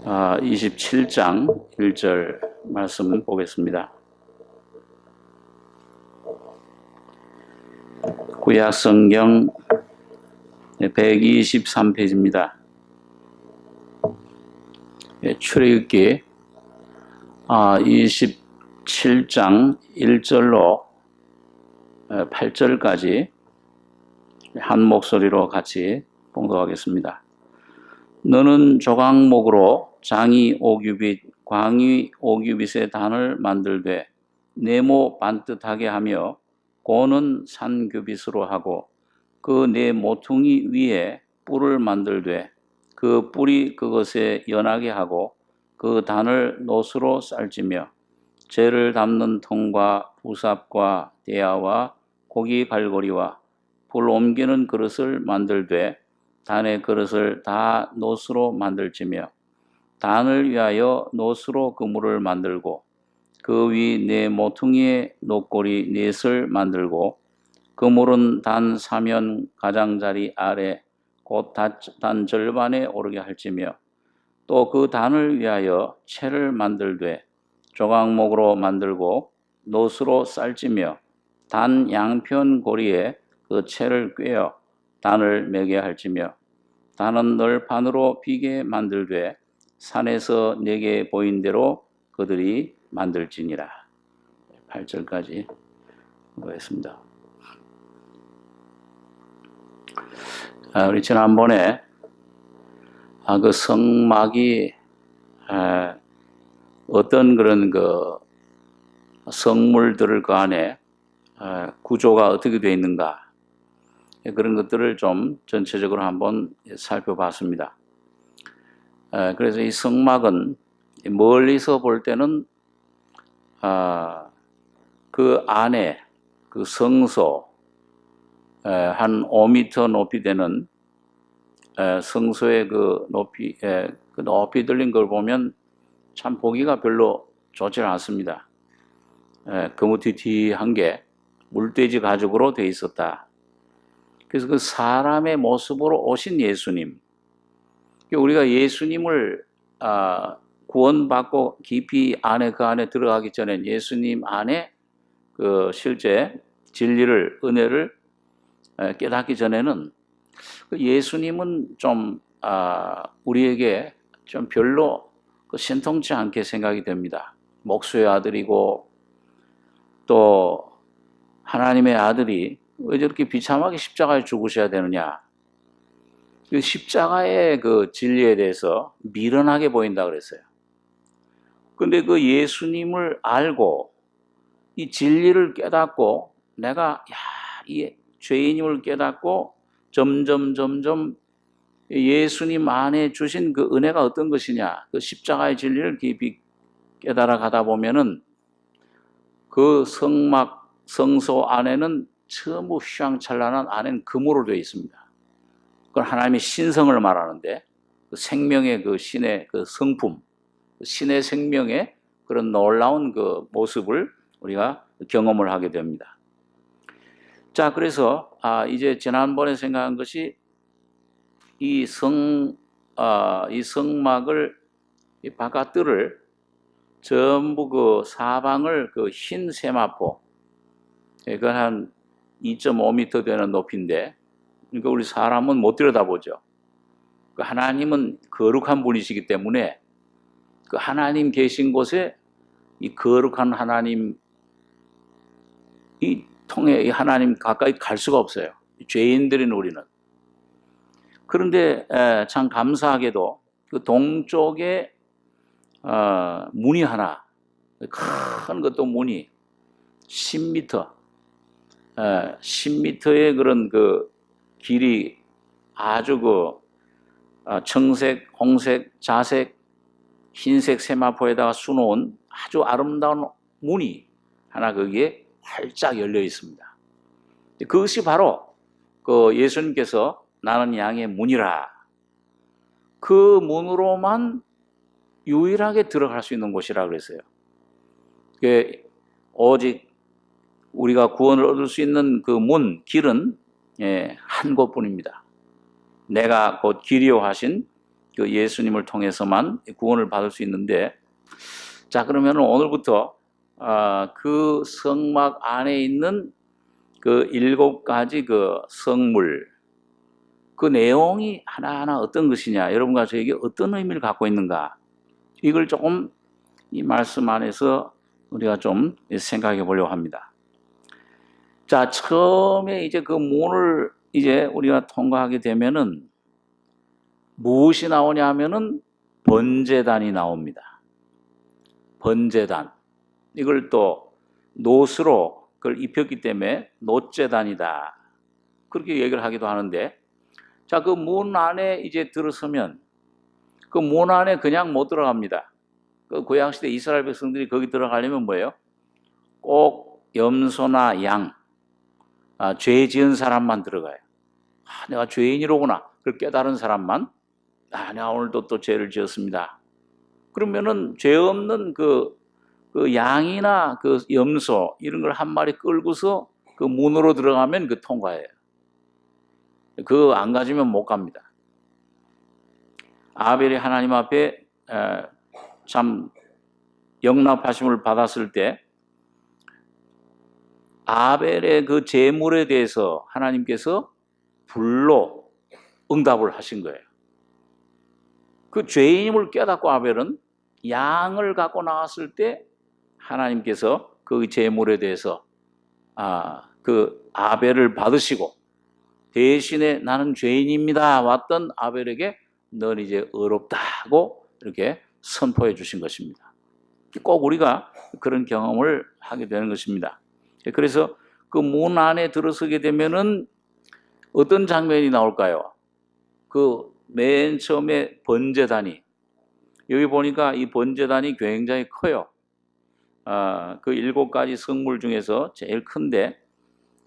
27장 1절 말씀 보겠습니다. 구약 성경 123페이지입니다. 출애굽기 27장 1절로 8절까지 한 목소리로 같이 봉독하겠습니다. 너는 조각목으로 장이 오규빗, 광이 오규빗의 단을 만들되 네모 반듯하게 하며 고는 산규빗으로 하고 그 네 모퉁이 위에 뿔을 만들되 그 뿔이 그것에 연하게 하고 그 단을 노수로 쌀지며 재를 담는 통과 부삽과 대야와 고기 갈고리와 불 옮기는 그릇을 만들되 단의 그릇을 다 노수로 만들지며 단을 위하여 노수로 그물을 만들고 그 위 네 모퉁이의 노꼬리 넷을 만들고 그물은 단 사면 가장자리 아래 곧 단 절반에 오르게 할지며 또 그 단을 위하여 채를 만들되 조각목으로 만들고 노수로 쌀지며 단 양편 고리에 그 채를 꿰어 단을 매게 할지며 단은 널판으로 비게 만들되 산에서 내게 보인 대로 그들이 만들지니라. 8절까지 보겠습니다. 우리 지난번에 그 성막이 어떤 그런 그 성물들을 그 안에 구조가 어떻게 되어 있는가 그런 것들을 좀 전체적으로 한번 살펴봤습니다. 그래서 이 성막은 멀리서 볼 때는 그 안에 그 성소 한 5m 높이 되는 성소의 그 높이 들린 걸 보면 참 보기가 별로 좋지 않습니다. 거무튀튀한 게 물돼지 가죽으로 되어 있었다. 그래서 그 사람의 모습으로 오신 예수님, 우리가 예수님을 구원받고 깊이 그 안에 들어가기 전에 예수님 안에 그 실제 진리를, 은혜를 깨닫기 전에는 예수님은 좀 우리에게 좀 별로 신통치 않게 생각이 됩니다. 목수의 아들이고 또 하나님의 아들이 왜 저렇게 비참하게 십자가에 죽으셔야 되느냐. 그 십자가의 그 진리에 대해서 미련하게 보인다 그랬어요. 근데 그 예수님을 알고 이 진리를 깨닫고 내가 이 죄인임을 깨닫고 점점 예수님 안에 주신 그 은혜가 어떤 것이냐, 그 십자가의 진리를 깊이 깨달아 가다 보면은 그 성소 안에는 전부 휘황찬란한 안에는 금으로 되어 있습니다. 그건 하나님의 신성을 말하는데 그 생명의 그 신의 그 성품, 신의 생명의 그런 놀라운 그 모습을 우리가 경험을 하게 됩니다. 자, 그래서 이제 지난번에 생각한 것이 이 성막을 이 바깥들을 전부 그 사방을 그 흰 세마포, 그건 한 2.5m 되는 높이인데, 그러니까 우리 사람은 못 들여다보죠. 그 하나님은 거룩한 분이시기 때문에 그 하나님 계신 곳에 이 거룩한 하나님 이 통해 이 하나님 가까이 갈 수가 없어요. 죄인들인 우리는. 그런데 참 감사하게도 그 동쪽에 문이 하나, 큰 것도 문이 10m, 10m의 그런 그 길이 아주 그 청색, 홍색, 자색, 흰색 세마포에다가 수놓은 아주 아름다운 문이 하나 거기에 활짝 열려 있습니다. 그것이 바로 그 예수님께서 나는 양의 문이라. 그 문으로만 유일하게 들어갈 수 있는 곳이라 그랬어요. 오직 우리가 구원을 얻을 수 있는 그 문, 길은 한 곳뿐입니다. 내가 곧 길이요 하신 그 예수님을 통해서만 구원을 받을 수 있는데, 자, 그러면 오늘부터 그 성막 안에 있는 그 7가지 그 성물, 그 내용이 하나하나 어떤 것이냐, 여러분과 저에게 어떤 의미를 갖고 있는가, 이걸 조금 이 말씀 안에서 우리가 좀 생각해 보려고 합니다. 자, 처음에 이제 그 문을 이제 우리가 통과하게 되면은 무엇이 나오냐 하면은 번제단이 나옵니다. 번제단. 이걸 또 노스로 그걸 입혔기 때문에 노제단이다, 그렇게 얘기를 하기도 하는데, 자, 그 문 안에 이제 들어서면 그 문 안에 그냥 못 들어갑니다. 그 구약시대 이스라엘 백성들이 거기 들어가려면 뭐예요? 꼭 염소나 양, 죄 지은 사람만 들어가요. 내가 죄인이로구나, 그걸 깨달은 사람만, 내가 오늘도 또 죄를 지었습니다. 그러면은 죄 없는 그 양이나 그 염소 이런 걸 한 마리 끌고서 그 문으로 들어가면 그 통과해요. 그거 안 가지면 못 갑니다. 아벨이 하나님 앞에 참 영납하심을 받았을 때 아벨의 그 제물에 대해서 하나님께서 불로 응답을 하신 거예요. 그 죄인임을 깨닫고 아벨은 양을 갖고 나왔을 때 하나님께서 그 제물에 대해서 그 아벨을 받으시고, 대신에 나는 죄인입니다 왔던 아벨에게 넌 이제 의롭다고 이렇게 선포해 주신 것입니다. 꼭 우리가 그런 경험을 하게 되는 것입니다. 그래서 그 문 안에 들어서게 되면은 어떤 장면이 나올까요? 그 맨 처음에 번제단이, 여기 보니까 이 번제단이 굉장히 커요. 그 7가지 성물 중에서 제일 큰데,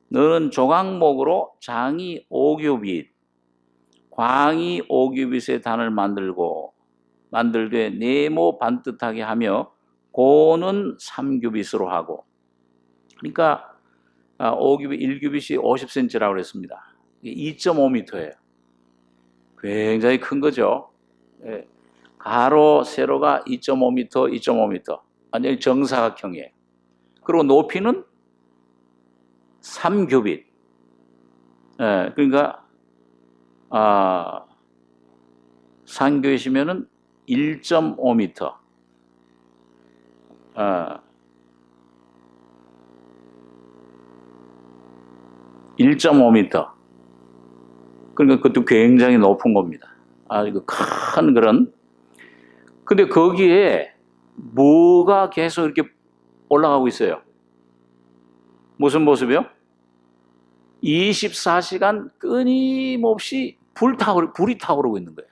너는 조각목으로 장이 5규빗, 광이 5규빗의 단을 만들되 네모 반듯하게 하며 고는 3규빗으로 하고. 그러니까 5규빗, 1규빗이 50cm라고 그랬습니다. 2.5m예요. 굉장히 큰 거죠. 가로, 세로가 2.5m, 2.5m. 완전히 정사각형이에요. 그리고 높이는 3규빗. 그러니까 3규빗이면은 1.5m. 1.5m. 그러니까 그것도 굉장히 높은 겁니다. 이거 큰 그런. 근데 거기에 뭐가 계속 이렇게 올라가고 있어요? 무슨 모습이요? 24시간 끊임없이 불이 타오르고 있는 거예요.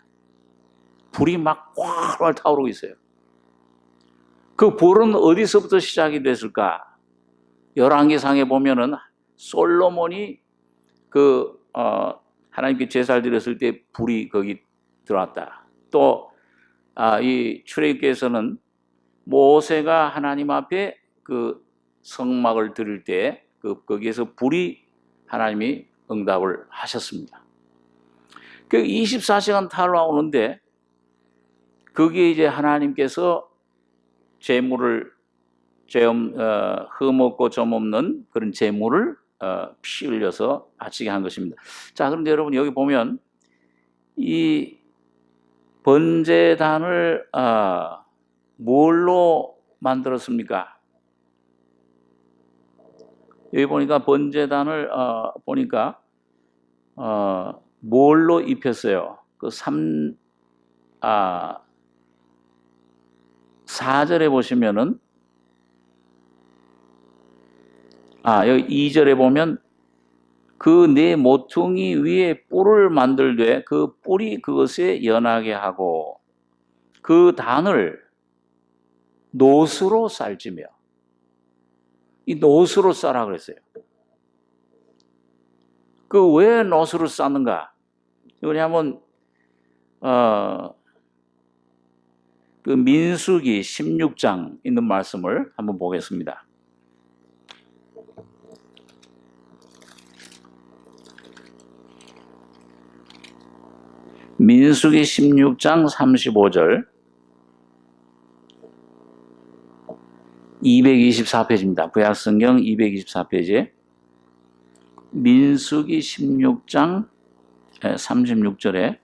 불이 막 활활 타오르고 있어요. 그 불은 어디서부터 시작이 됐을까? 열왕기상에 보면은 솔로몬이 하나님께 제사를 드렸을 때 불이 거기 들어왔다. 또 이 출애굽기에서는 모세가 하나님 앞에 그 성막을 드릴 때 거기에서 불이 하나님이 응답을 하셨습니다. 그 24시간 타오르는데 거기에 이제 하나님께서 제물을 흠없고 점 없는 그런 제물을 피 흘려서 바치게 한 것입니다. 자, 그런데 여러분 여기 보면 이 번제단을 뭘로 만들었습니까? 여기 보니까 번제단을 보니까 뭘로 입혔어요? 그 4절에 보시면은 여기 2절에 보면 그 네 모퉁이 위에 뿔을 만들되 그 뿔이 그것에 연하게 하고 그 단을 노스로 쌀지며. 이 노스로 싸라 그랬어요. 그 왜 노스로 싸는가? 우리 한번 그 민수기 16장 있는 말씀을 한번 보겠습니다. 민수기 16장 35절 224페이지입니다. 구약성경 224페이지 민수기 16장 36절에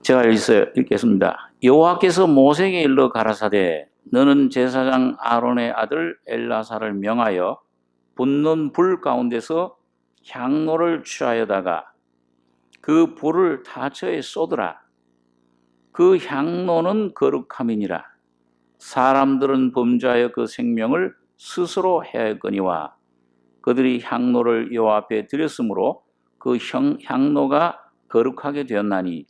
제가 읽겠습니다. 여호와께서 모세에게 일러 가라사대 너는 제사장 아론의 아들 엘라사를 명하여 붙는 불 가운데서 향로를 취하여다가 그 불을 타처에 쏟으라. 그 향로는 거룩함이니라. 사람들은 범죄하여 그 생명을 스스로 해하였거니와 그들이 향로를 여호와 앞에 드렸으므로 그 향로가 거룩하게 되었나니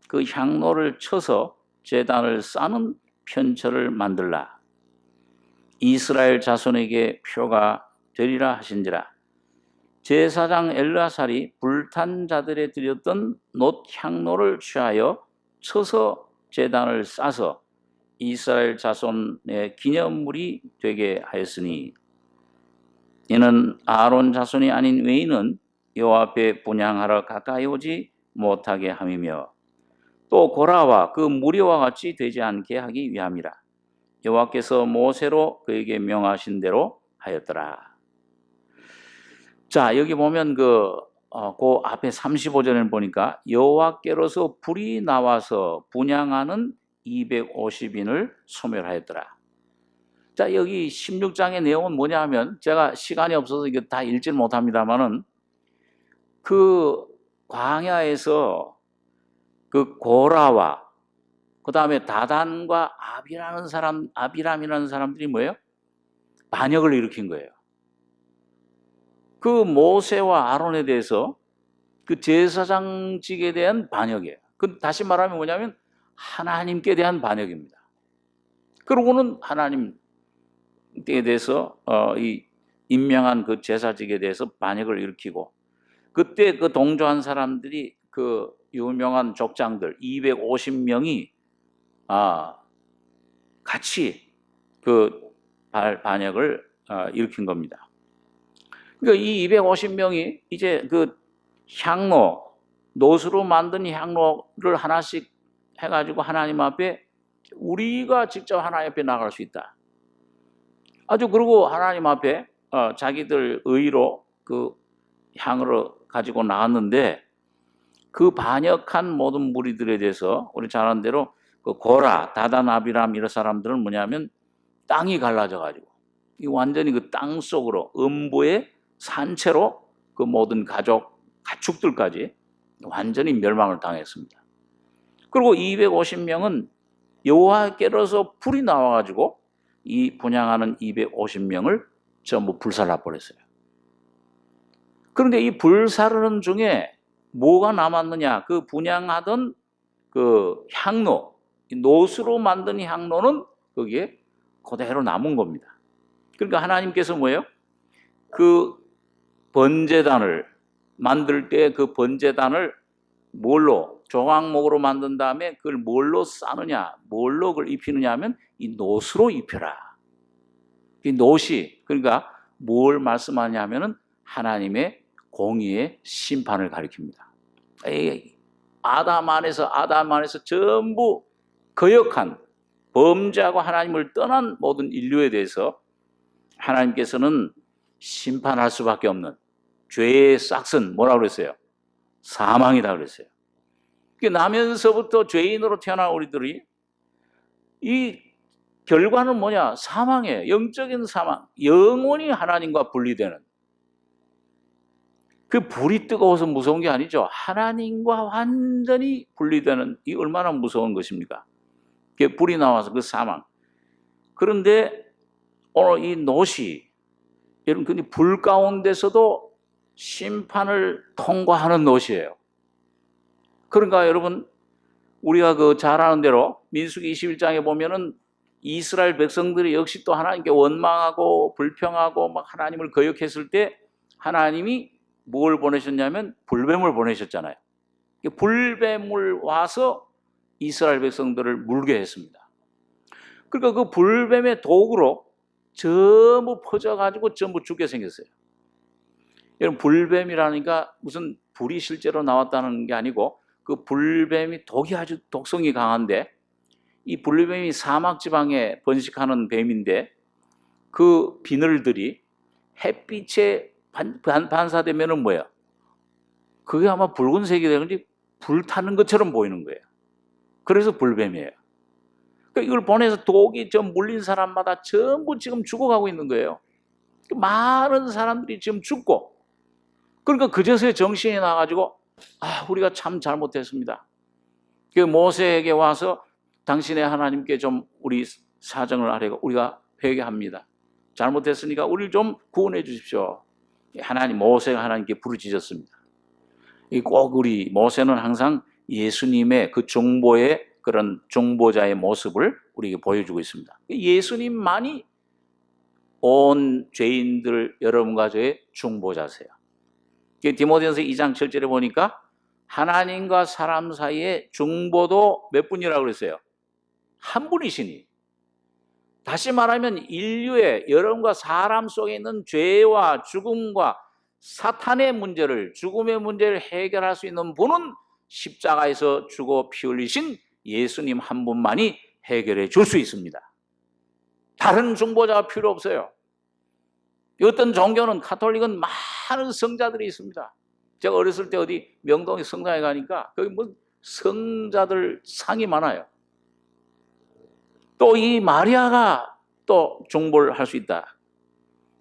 그 향로를 쳐서 제단을 싸는 편처를 만들라. 이스라엘 자손에게 표가 되리라 하신지라. 제사장 엘르아살이 불탄 자들에 드렸던 놋 향로를 취하여 쳐서 제단을 싸서 이스라엘 자손의 기념물이 되게 하였으니 이는 아론 자손이 아닌 외인은 여호와 앞에 분향하러 가까이 오지 못하게 함이며 또 고라와 그 무리와 같이 되지 않게 하기 위함이라. 여호와께서 모세로 그에게 명하신 대로 하였더라. 자, 여기 보면 그 앞에 35절에 보니까 여호와께로서 불이 나와서 분향하는 250인을 소멸하였더라. 자, 여기 16장의 내용은 뭐냐 하면 제가 시간이 없어서 이거 다 읽지 못합니다만은 그 광야에서 그 고라와 그 다음에 다단과 아비람이라는 사람들이 뭐예요? 반역을 일으킨 거예요. 그 모세와 아론에 대해서 그 제사장직에 대한 반역이에요. 그 다시 말하면 뭐냐면 하나님께 대한 반역입니다. 그러고는 하나님께 대해서 이 임명한 그 제사직에 대해서 반역을 일으키고 그때 그 동조한 사람들이 그 유명한 족장들 250명이 같이 그 반역을 일으킨 겁니다. 그러니까 이 250명이 이제 그 놋으로 만든 향로를 하나씩 해가지고 하나님 앞에 우리가 직접 하나님 앞에 나갈 수 있다. 아주 그러고 하나님 앞에 자기들 의로 그 향을 가지고 나왔는데 그 반역한 모든 무리들에 대해서 우리 잘 아는 대로 그 고라, 다단, 아비람 이런 사람들은 뭐냐면 땅이 갈라져가지고 이 완전히 그 땅 속으로 음부의 산채로 그 모든 가축들까지 완전히 멸망을 당했습니다. 그리고 250명은 여호와께로서 불이 나와가지고 이 분향하는 250명을 전부 불살라 버렸어요. 그런데 이 불사르는 중에 뭐가 남았느냐? 그 분향하던 그 향로, 놋으로 만든 향로는 거기에 그대로 남은 겁니다. 그러니까 하나님께서 뭐예요? 그 번제단을 만들 때 그 번제단을 뭘로 조각목으로 만든 다음에 그걸 뭘로 싸느냐, 뭘로 그걸 입히느냐 하면 이 놋으로 입혀라. 이 놋이 그러니까 뭘 말씀하냐 하면은 하나님의 공의의 심판을 가리킵니다. 아담 안에서 전부 거역한 범죄하고 하나님을 떠난 모든 인류에 대해서 하나님께서는 심판할 수밖에 없는 죄의 싹슨 뭐라고 그랬어요? 사망이다 그랬어요. 나면서부터 죄인으로 태어난 우리들이 이 결과는 뭐냐? 사망이에요. 영적인 사망. 영원히 하나님과 분리되는. 그 불이 뜨거워서 무서운 게 아니죠. 하나님과 완전히 분리되는 이 얼마나 무서운 것입니까? 그 불이 나와서 그 사망. 그런데 오늘 이 놋이 여러분 근데 불 가운데서도 심판을 통과하는 놋이에요. 그러니까 여러분 우리가 그 잘 아는 대로 민수기 21장에 보면은 이스라엘 백성들이 역시 또 하나님께 원망하고 불평하고 막 하나님을 거역했을 때 하나님이 뭘 보내셨냐면 불뱀을 보내셨잖아요. 불뱀을 와서 이스라엘 백성들을 물게 했습니다. 그러니까 그 불뱀의 독으로 전부 퍼져가지고 전부 죽게 생겼어요. 여러분, 불뱀이라니까 무슨 불이 실제로 나왔다는 게 아니고 그 불뱀이 독이 아주 독성이 강한데, 이 불뱀이 사막 지방에 번식하는 뱀인데 그 비늘들이 햇빛에 반사되면은 뭐야? 그게 아마 붉은색이 되는지 불타는 것처럼 보이는 거예요. 그래서 불뱀이에요. 그러니까 이걸 보내서 독이 좀 물린 사람마다 전부 지금 죽어가고 있는 거예요. 많은 사람들이 지금 죽고, 그러니까 그제서야 정신이 나가지고 우리가 참 잘못했습니다. 그 모세에게 와서 당신의 하나님께 좀 우리 사정을 하려고 우리가 회개합니다. 잘못했으니까 우리를 좀 구원해 주십시오. 하나님, 모세가 하나님께 부르짖었습니다. 꼭 우리 모세는 항상 예수님의 그 중보의 그런 중보자의 모습을 우리에게 보여주고 있습니다. 예수님만이 온 죄인들 여러분과 저의 중보자세요. 디모데전서 2장 7절에 보니까 하나님과 사람 사이의 중보도 몇 분이라고 그랬어요? 한 분이시니. 다시 말하면 인류의 여러분과 사람 속에 있는 죄와 죽음과 사탄의 문제를, 죽음의 문제를 해결할 수 있는 분은 십자가에서 죽어 피 흘리신 예수님 한 분만이 해결해 줄 수 있습니다. 다른 중보자가 필요 없어요. 어떤 종교는, 가톨릭은 많은 성자들이 있습니다. 제가 어렸을 때 어디 명동에 성당에 가니까 거기 뭐 성자들 상이 많아요. 또 이 마리아가 또 중보를 할 수 있다.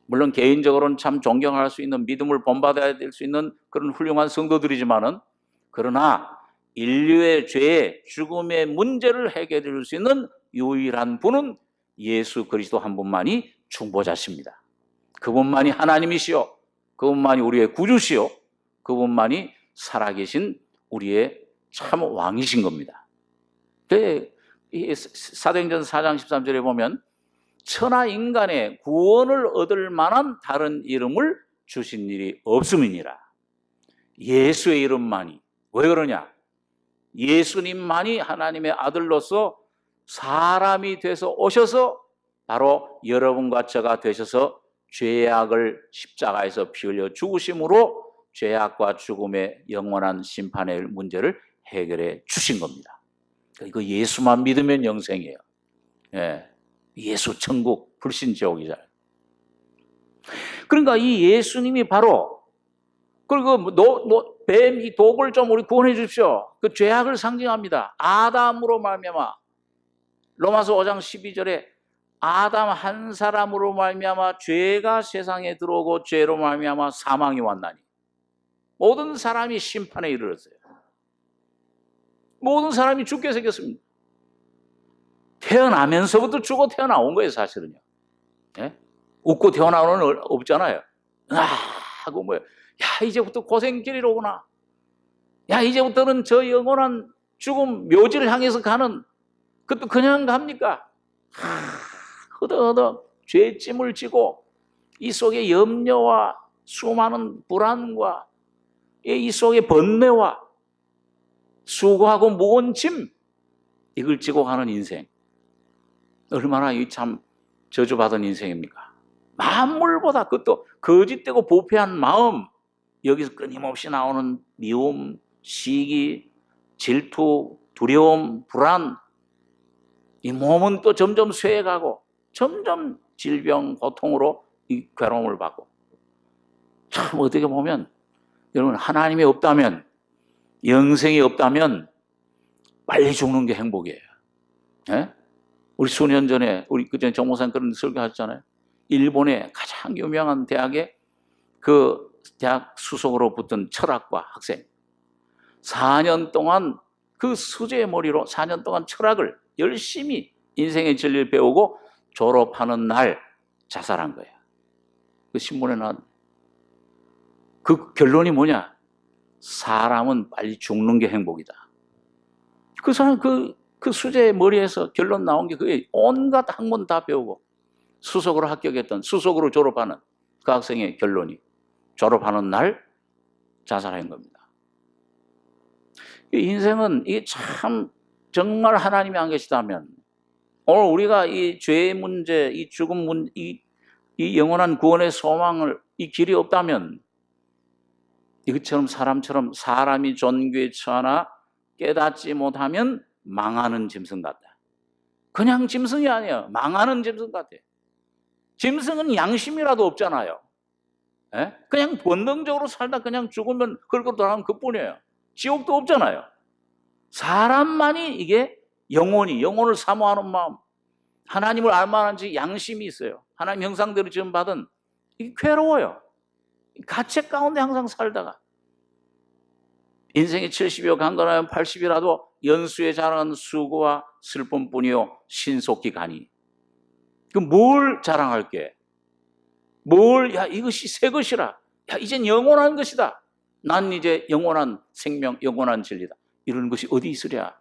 물론 개인적으로는 참 존경할 수 있는, 믿음을 본받아야 될 수 있는 그런 훌륭한 성도들이지만은, 그러나 인류의 죄, 죽음의 문제를 해결해 줄 수 있는 유일한 분은 예수 그리스도 한 분만이 중보자십니다. 그분만이 하나님이시요, 그분만이 우리의 구주시요, 그분만이 살아계신 우리의 참 왕이신 겁니다. 사도행전 4장 13절에 보면 천하 인간의 구원을 얻을 만한 다른 이름을 주신 일이 없음이니라. 예수의 이름만이. 왜 그러냐? 예수님만이 하나님의 아들로서 사람이 돼서 오셔서 바로 여러분과 저가 되셔서 죄악을 십자가에서 피 흘려 죽으심으로 죄악과 죽음의 영원한 심판의 문제를 해결해 주신 겁니다. 이거 예수만 믿으면 영생이에요. 예. 예수 천국, 불신 지옥이잖아요. 그러니까 이 예수님이 바로, 그리고 뱀 이 독을 좀 우리 구원해 주십시오. 그 죄악을 상징합니다. 아담으로 말미암아, 로마서 5장 12절에 아담 한 사람으로 말미암아 죄가 세상에 들어오고 죄로 말미암아 사망이 왔나니, 모든 사람이 심판에 이르렀어요. 모든 사람이 죽게 생겼습니다. 태어나면서부터 죽어 태어나온 거예요, 사실은요. 예? 웃고 태어나오는 없잖아요. 하고 뭐야, 야, 이제부터 고생길이 오구나. 야, 이제부터는 저 영원한 죽음 묘지를 향해서 가는, 그것도 그냥 갑니까? 허덕허덕 죄짐을 지고 이 속에 염려와 수많은 불안과 이 속에 번뇌와 수고하고 무거운 짐, 이걸 지고 가는 인생, 얼마나 이 참 저주받은 인생입니까? 만물보다, 그것도 거짓되고 부패한 마음, 여기서 끊임없이 나오는 미움, 시기, 질투, 두려움, 불안, 이 몸은 또 점점 쇠해가고 점점 질병, 고통으로 이 괴로움을 받고, 참 어떻게 보면 여러분, 하나님이 없다면, 영생이 없다면 빨리 죽는 게 행복이에요. 예? 우리 수년 전에 우리 그전에 정 목사님 그런 설교하셨잖아요. 일본의 가장 유명한 대학에 그 대학 수석으로 붙은 철학과 학생, 4년 동안 그 수제의 머리로 4년 동안 철학을 열심히 인생의 진리를 배우고 졸업하는 날 자살한 거예요. 그 신문에 나온 그 결론이 뭐냐? 사람은 빨리 죽는 게 행복이다. 그 사람 그 수제의 머리에서 결론 나온 게 그게 온갖 학문 다 배우고 수석으로 합격했던, 수석으로 졸업하는 그 학생의 결론이 졸업하는 날 자살한 겁니다. 이 인생은 이게 참 정말 하나님이 안 계시다면, 오늘 우리가 이 죄의 문제, 이 죽음 문제, 이 영원한 구원의 소망을, 이 길이 없다면 이것처럼 사람이 존귀에 처하나 깨닫지 못하면 망하는 짐승 같다. 그냥 짐승이 아니에요. 망하는 짐승 같아. 짐승은 양심이라도 없잖아요. 예? 그냥 본능적으로 살다 그냥 죽으면 흙으로 돌아가면 그뿐이에요. 지옥도 없잖아요. 사람만이 이게 영혼을 사모하는 마음, 하나님을 알만한지 양심이 있어요. 하나님 형상대로 지음 받은, 이게 괴로워요. 가책 가운데 항상 살다가 인생이 70이요 강건하면 80이라도 연수에 자랑하는 수고와 슬픔뿐이요 신속히 가니. 그 뭘 자랑할게? 야 이것이 새 것이라. 야 이젠 영원한 것이다. 난 이제 영원한 생명, 영원한 진리다. 이런 것이 어디 있으랴?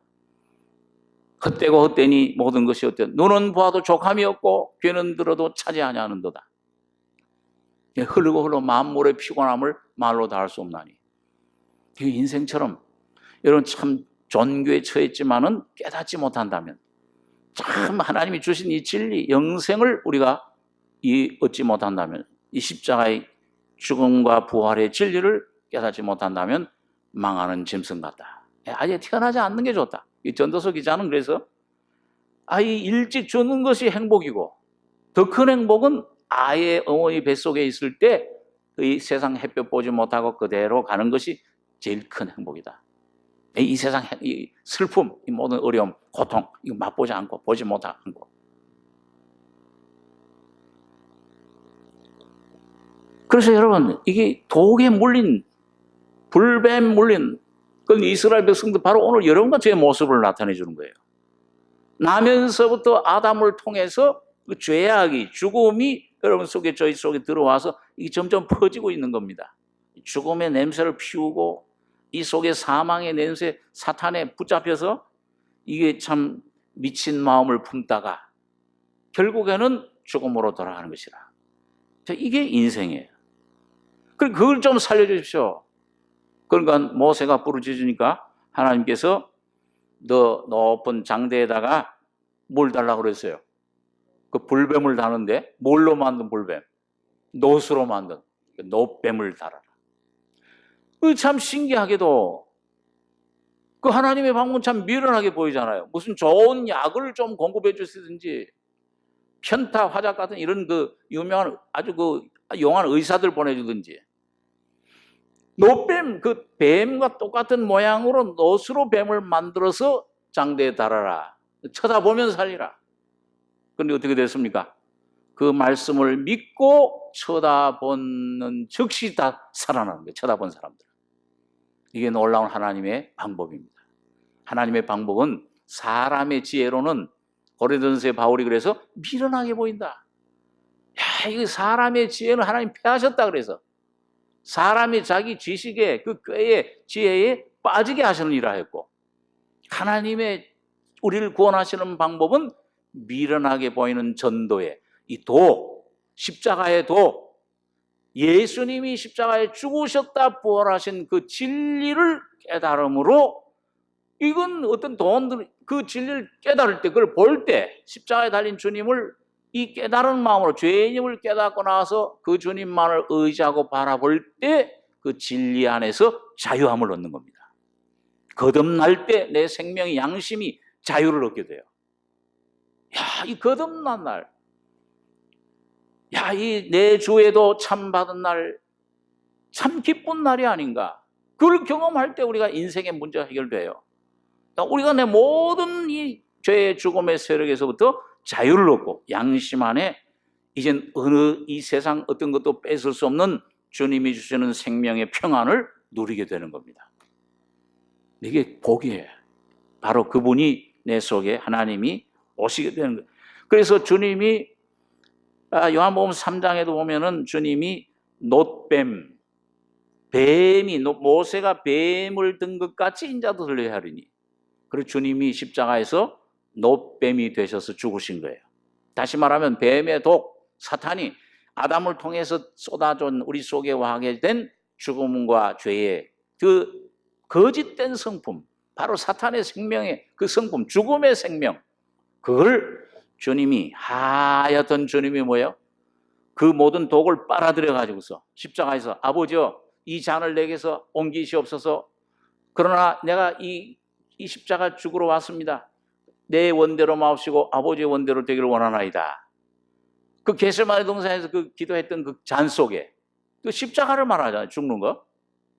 헛되고 헛되니 모든 것이 헛되. 눈은 보아도 족함이 없고 귀는 들어도 차지하냐 하는도다. 흐르고 만물의 피곤함을 말로 다 할 수 없나니. 그 인생처럼 여러분 참 존귀에 처했지만은 깨닫지 못한다면, 참 하나님이 주신 이 진리, 영생을 우리가 얻지 못한다면, 이 십자가의 죽음과 부활의 진리를 깨닫지 못한다면 망하는 짐승 같다. 아예 태어나지 않는 게 좋다. 이 전도서 기자는 그래서 아이 일찍 죽는 것이 행복이고, 더 큰 행복은 아이의 어머니 뱃속에 있을 때 이 세상 햇볕 보지 못하고 그대로 가는 것이 제일 큰 행복이다. 이 세상 이 슬픔, 이 모든 어려움, 고통, 이거 맛보지 않고 보지 못하고. 그래서 여러분, 이게 독에 물린, 불뱀 물린 그 이스라엘 백성들 바로 오늘 여러분과 저의 모습을 나타내 주는 거예요. 나면서부터 아담을 통해서 그 죄악이, 죽음이 여러분 속에, 저희 속에 들어와서 이게 점점 퍼지고 있는 겁니다. 죽음의 냄새를 피우고 이 속에 사망의 냄새, 사탄에 붙잡혀서 이게 참 미친 마음을 품다가 결국에는 죽음으로 돌아가는 것이라. 이게 인생이에요. 그걸 좀 살려주십시오. 그러니까 모세가 부르짖으니까 하나님께서 너 높은 장대에다가 뭘 달라고 그랬어요? 그 불뱀을 다는데 뭘로 만든 불뱀? 노수로 만든 노뱀을 달아라. 참 신기하게도 그 하나님의 방법은 참 미련하게 보이잖아요. 무슨 좋은 약을 좀 공급해 주시든지 편타, 화작 같은 이런 그 유명한 아주 그 용한 의사들 보내주든지, 노뱀, 그 뱀과 똑같은 모양으로 노수로 뱀을 만들어서 장대에 달아라. 쳐다보면 살리라. 그런데 어떻게 됐습니까? 그 말씀을 믿고 쳐다보는 즉시 다 살아나는 거예요. 쳐다본 사람들. 이게 놀라운 하나님의 방법입니다. 하나님의 방법은 사람의 지혜로는, 고린도전서의 바울이 그래서 미련하게 보인다. 야, 이거 사람의 지혜는 하나님 패하셨다 그래서. 사람이 자기 지식에, 그 꾀에, 지혜에 빠지게 하시는 일을 했고, 하나님의 우리를 구원하시는 방법은 미련하게 보이는 전도에, 이 도, 십자가의 도, 예수님이 십자가에 죽으셨다 부활하신 그 진리를 깨달음으로, 이건 어떤 도원들, 그 진리를 깨달을 때, 그걸 볼 때, 십자가에 달린 주님을 이 깨달은 마음으로 죄인임을 깨닫고 나서 그 주님만을 의지하고 바라볼 때 그 진리 안에서 자유함을 얻는 겁니다. 거듭날 때 내 생명의 양심이 자유를 얻게 돼요. 야, 이 거듭난 날, 야, 이 내 주에도 참 받은 날, 참 기쁜 날이 아닌가. 그걸 경험할 때 우리가 인생의 문제가 해결돼요. 우리가 내 모든 이 죄의 죽음의 세력에서부터 자유를 얻고 양심 안에 이젠 어느 이 세상 어떤 것도 뺏을 수 없는 주님이 주시는 생명의 평안을 누리게 되는 겁니다. 이게 복이에요. 바로 그분이 내 속에 하나님이 오시게 되는 거예요. 그래서 주님이 요한복음 3장에도 보면은 주님이 놋뱀, 뱀이, 모세가 뱀을 든 것 같이 인자도 들려야 하리니. 그리고 주님이 십자가에서 놋뱀이 되셔서 죽으신 거예요. 다시 말하면 뱀의 독, 사탄이 아담을 통해서 쏟아진 우리 속에 와게 된 죽음과 죄의 그 거짓된 성품, 바로 사탄의 생명의 그 성품, 죽음의 생명, 그걸 주님이, 하얗던 주님이 뭐예요? 그 모든 독을 빨아들여 가지고서 십자가에서 아버지여 이 잔을 내게서 옮기시옵소서. 그러나 내가 이 십자가 죽으러 왔습니다. 내 원대로 마옵시고 아버지의 원대로 되기를 원하나이다. 그 겟세마네 동산에서 그 기도했던 그 잔 속에 그 십자가를 말하잖아요. 죽는 거,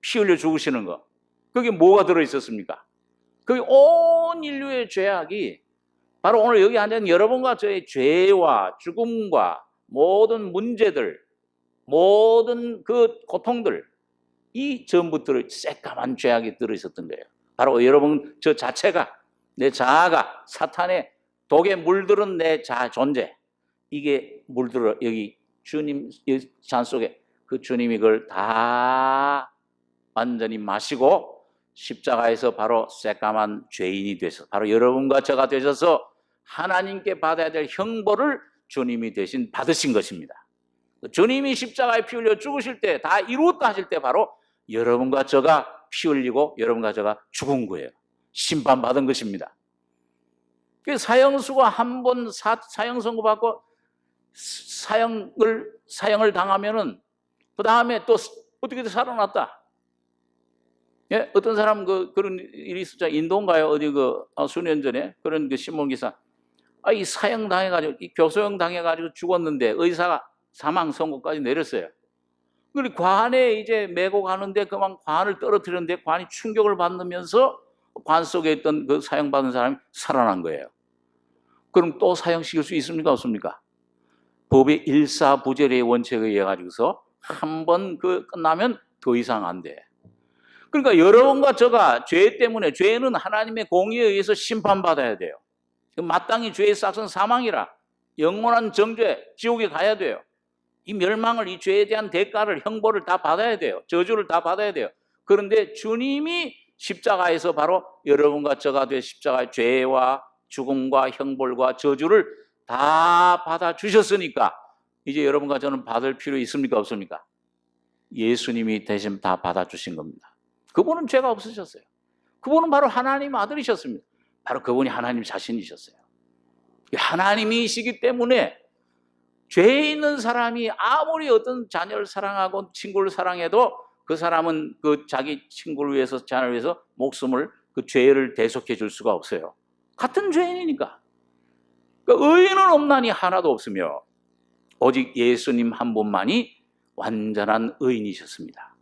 피 흘려 죽으시는 거. 그게 뭐가 들어있었습니까? 그게 온 인류의 죄악이 바로 오늘 여기 앉은 여러분과 저의 죄와 죽음과 모든 문제들, 모든 그 고통들, 이 전부 새까만 죄악이 들어있었던 거예요. 바로 여러분 저 자체가, 내 자아가 사탄의 독에 물들은 내 자아 존재, 이게 물들어 여기 주님 잔 속에 그 주님이 그걸 다 완전히 마시고 십자가에서 바로 새까만 죄인이 되셔서 바로 여러분과 저가 되셔서 하나님께 받아야 될 형벌을 주님이 대신 받으신 것입니다. 주님이 십자가에 피 흘려 죽으실 때, 다 이루었다 하실 때 바로 여러분과 저가 피 흘리고 여러분과 저가 죽은 거예요. 심판받은 것입니다. 사형수가 한 번 사형 선고받고 사형을 당하면은 그 다음에 또 어떻게든 살아났다. 예, 어떤 사람 그런 일이 있었죠. 인도인가요? 어디 수년 전에 그런 그 신문 기사. 이 사형 당해가지고, 이 교소형 당해가지고 죽었는데 의사가 사망 선고까지 내렸어요. 그리고 관에 이제 메고 가는데 그만 관을 떨어뜨렸는데 관이 충격을 받으면서 관 속에 있던 그 사형받은 사람이 살아난 거예요. 그럼 또 사형시킬 수 있습니까? 없습니까? 법의 일사부재의 원칙에 의해 가지고서 한 번 끝나면 더 이상 안 돼. 그러니까 여러분과 저가 죄 때문에, 죄는 하나님의 공의에 의해서 심판받아야 돼요. 마땅히 죄의 싹은 사망이라 영원한 정죄, 지옥에 가야 돼요. 이 멸망을, 이 죄에 대한 대가를, 형벌을 다 받아야 돼요. 저주를 다 받아야 돼요. 그런데 주님이 십자가에서 바로 여러분과 저가 된 십자가의 죄와 죽음과 형벌과 저주를 다 받아주셨으니까 이제 여러분과 저는 받을 필요 있습니까? 없습니까? 예수님이 대신 다 받아주신 겁니다. 그분은 죄가 없으셨어요. 그분은 바로 하나님 아들이셨습니다. 바로 그분이 하나님 자신이셨어요. 하나님이시기 때문에 죄 있는 사람이 아무리 어떤 자녀를 사랑하고 친구를 사랑해도 그 사람은 그 자기 친구를 위해서, 자녀를 위해서 목숨을, 그 죄를 대속해 줄 수가 없어요. 같은 죄인이니까. 그러니까 의인은 없나니 하나도 없으며 오직 예수님 한 분만이 완전한 의인이셨습니다.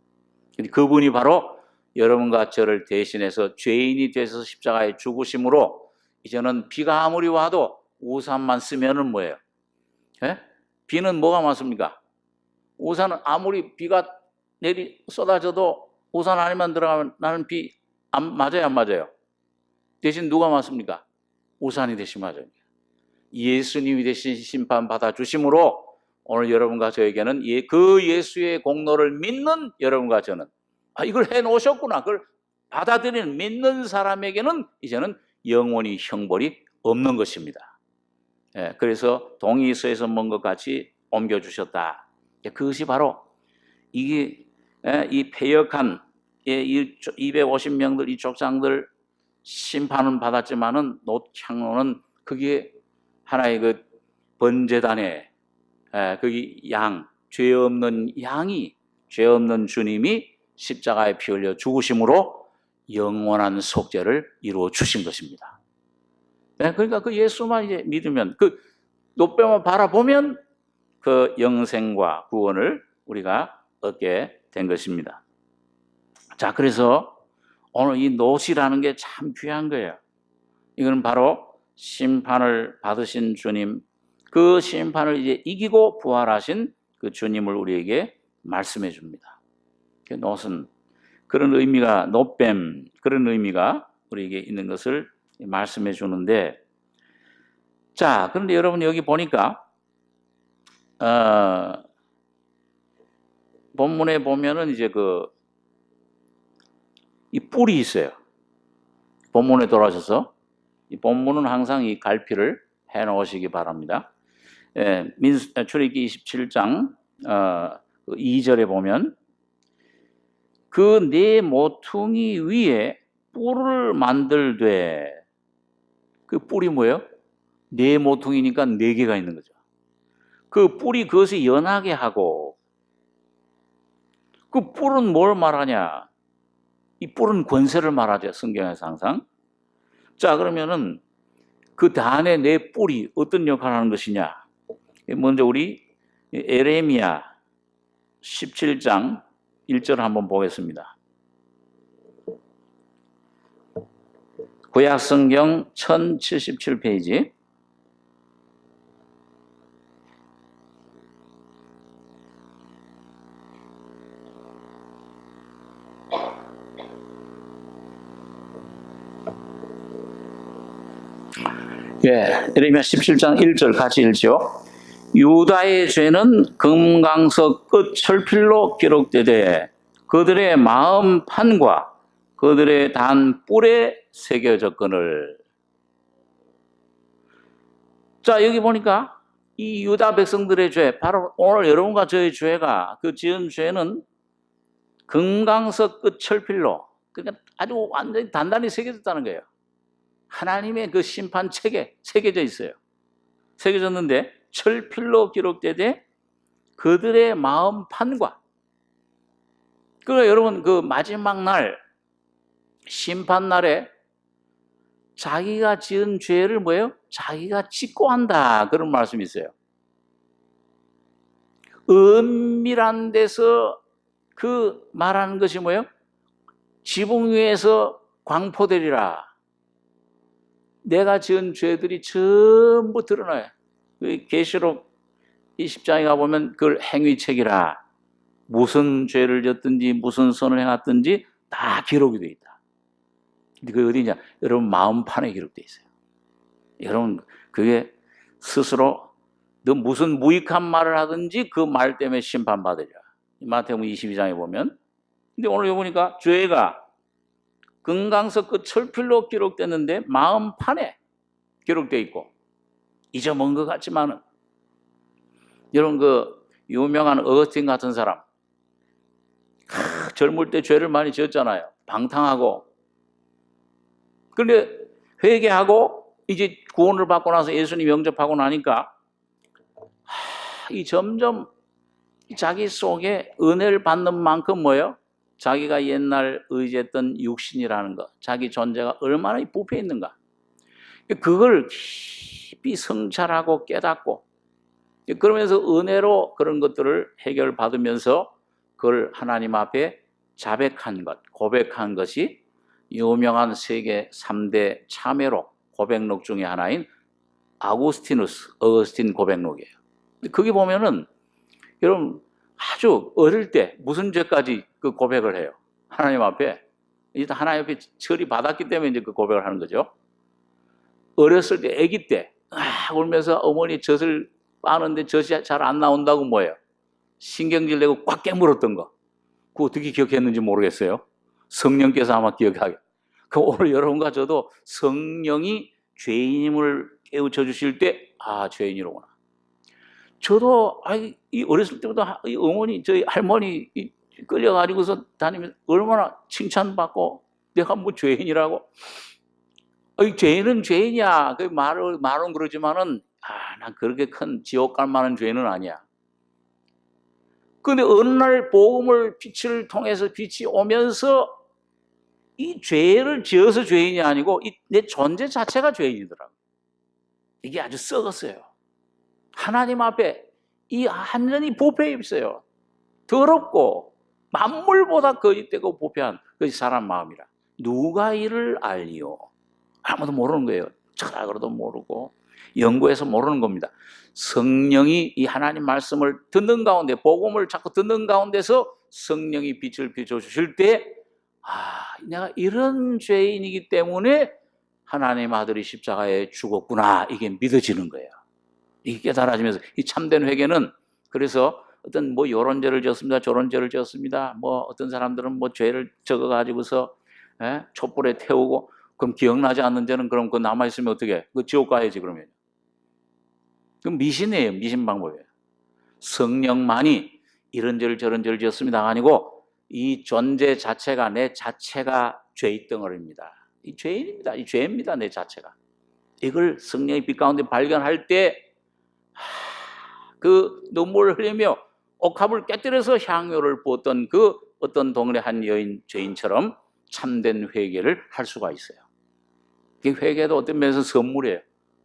그분이 바로 여러분과 저를 대신해서 죄인이 되셔서 십자가에 죽으심으로 이제는 비가 아무리 와도 우산만 쓰면은 뭐예요? 예? 비는 뭐가 많습니까? 우산은 아무리 비가 쏟아져도 우산 안에만 들어가면 나는 비 안 맞아요, 안 맞아요? 대신 누가 맞습니까? 우산이 대신 맞아요. 예수님이 대신 심판 받아주심으로 오늘 여러분과 저에게는 그 예수의 공로를 믿는 여러분과 저는 이걸 해놓으셨구나, 그걸 받아들이는 믿는 사람에게는 이제는 영원히 형벌이 없는 것입니다. 예, 그래서 동이서에서 먼 것 같이 옮겨주셨다. 그것이 바로 이게 이 패역한 이 250명들, 이 족장들 심판은 받았지만은 노창로는 그게 하나의 그 번제단에 거기 죄 없는 양이, 죄 없는 주님이 십자가에 피 흘려 죽으심으로 영원한 속죄를 이루어 주신 것입니다. 그러니까 그 예수만 이제 믿으면, 그 노뼈만 바라보면 그 영생과 구원을 우리가 얻게 된 것입니다. 자, 그래서 오늘 이 노시라는 게 참 귀한 거예요. 이건 바로 심판을 받으신 주님, 그 심판을 이제 이기고 부활하신 그 주님을 우리에게 말씀해 줍니다. 노은 그런 의미가, 노뱀, 그런 의미가 우리에게 있는 것을 말씀해 주는데, 자, 그런데 여러분 여기 보니까 본문에 보면은 이제 이 뿔이 있어요. 본문에 돌아오셔서 이 본문은 항상 이 갈피를 해 놓으시기 바랍니다. 출애굽기 27장 2절에 보면 그 네 모퉁이 위에 뿔을 만들되, 그 뿔이 뭐예요? 네 모퉁이니까 네 개가 있는 거죠. 그 뿔이 그것을 연하게 하고 그 뿔은 뭘 말하냐? 이 뿔은 권세를 말하죠. 성경에서 항상. 자, 그러면은 그 단의 네 뿔이 어떤 역할을 하는 것이냐? 먼저 우리 에레미야 17장 1절 한번 보겠습니다. 구약성경 1077페이지. 예, 에레미야 17장 1절 같이 읽죠. 유다의 죄는 금강석 끝 철필로 기록되되 그들의 마음 판과 그들의 단 뿔에 새겨졌거늘. 자, 여기 보니까 이 유다 백성들의 죄, 바로 오늘 여러분과 저의 죄가, 그 지은 죄는 금강석 끝 철필로, 그러니까 아주 완전히 단단히 새겨졌다는 거예요. 하나님의 그 심판 책에 새겨져 있어요. 새겨졌는데 철필로 기록되되 그들의 마음 판과, 그러니까 여러분 그 마지막 날 심판 날에 자기가 지은 죄를 뭐예요? 자기가 짓고 한다, 그런 말씀이 있어요. 은밀한 데서 그 말하는 것이 뭐예요? 지붕 위에서 광포되리라. 내가 지은 죄들이 전부 드러나요. 계시록 20장에 가보면 그걸 행위책이라, 무슨 죄를 졌든지 무슨 선을 행했든지 다 기록이 되어 있다. 근데 그게 어디냐? 여러분 마음판에 기록되어 있어요. 여러분 그게 스스로 너 무슨 무익한 말을 하든지 그 말 때문에 심판받으리라. 마태복음 22장에 보면. 근데 오늘 여기 보니까 죄가 금강석 그 철필로 기록됐는데 마음판에 기록되어 있고, 잊어먹은 것 같지만은, 여러분 그 유명한 어거스틴 같은 사람, 젊을 때 죄를 많이 지었잖아요. 방탕하고. 그런데 회개하고 이제 구원을 받고 나서 예수님 영접하고 나니까 이 점점 자기 속에 은혜를 받는 만큼 뭐예요? 자기가 옛날 의지했던 육신이라는 것, 자기 존재가 얼마나 부패해 있는가, 그걸 깊이 성찰하고 깨닫고, 그러면서 은혜로 그런 것들을 해결받으면서 그걸 하나님 앞에 자백한 것, 고백한 것이 유명한 세계 3대 참회록 고백록 중에 하나인 어거스틴 고백록이에요. 거기 보면은 여러분 아주 어릴 때 무슨 죄까지 그 고백을 해요. 하나님 앞에. 일단 하나님 앞에 처리 받았기 때문에 이제 그 고백을 하는 거죠. 어렸을 때, 아기 때 울면서 어머니 젖을 빠는데 젖이 잘 안 나온다고 뭐예요? 신경질 내고 꽉 깨물었던 거. 그거 어떻게 기억했는지 모르겠어요. 성령께서 아마 기억하게. 그럼 오늘 여러분과 저도 성령이 죄인임을 깨우쳐 주실 때, 아, 죄인이로구나. 저도 이 어렸을 때부터 이 어머니, 저희 할머니 끌려가지고서 다니면서 얼마나 칭찬받고, 내가 뭐 죄인이라고. 죄인은 죄인이야. 그 말은 그러지만은, 난 그렇게 큰 지옥 갈 만한 죄인은 아니야. 근데 어느 날 복음을 빛을 통해서 빛이 오면서 이 죄를 지어서 죄인이 아니고 내 존재 자체가 죄인이더라고. 이게 아주 썩었어요. 하나님 앞에 이 완전히 부패해 있어요. 더럽고 만물보다 거짓되고 부패한 그것이 사람 마음이라. 누가 이를 알리요? 아무도 모르는 거예요. 철학으로도 모르고 연구해서 모르는 겁니다. 성령이 이 하나님 말씀을 듣는 가운데, 복음을 자꾸 듣는 가운데서 성령이 빛을 비춰주실 때, 내가 이런 죄인이기 때문에 하나님 아들이 십자가에 죽었구나, 이게 믿어지는 거예요. 이게 깨달아지면서 이 참된 회개는, 그래서 어떤 뭐 요런 죄를 지었습니다, 저런 죄를 지었습니다, 뭐 어떤 사람들은 뭐 죄를 적어가지고서 촛불에 태우고, 그럼 기억나지 않는 죄는 그럼 그 남아있으면 어떻게? 그 지옥 가야지, 그러면. 그럼 미신이에요. 미신 방법이에요. 성령만이 이런 죄를 저런 죄를 지었습니다가 아니고, 이 존재 자체가, 내 자체가 죄의 덩어리입니다. 이 죄인입니다. 이 죄입니다. 내 자체가. 이걸 성령의 빛 가운데 발견할 때, 그 눈물을 흘리며 옥합을 깨뜨려서 향유를 부었던 그 어떤 동네 한 죄인처럼 참된 회개를 할 수가 있어요. 그 회개도 어떤 면에서 선물이에요.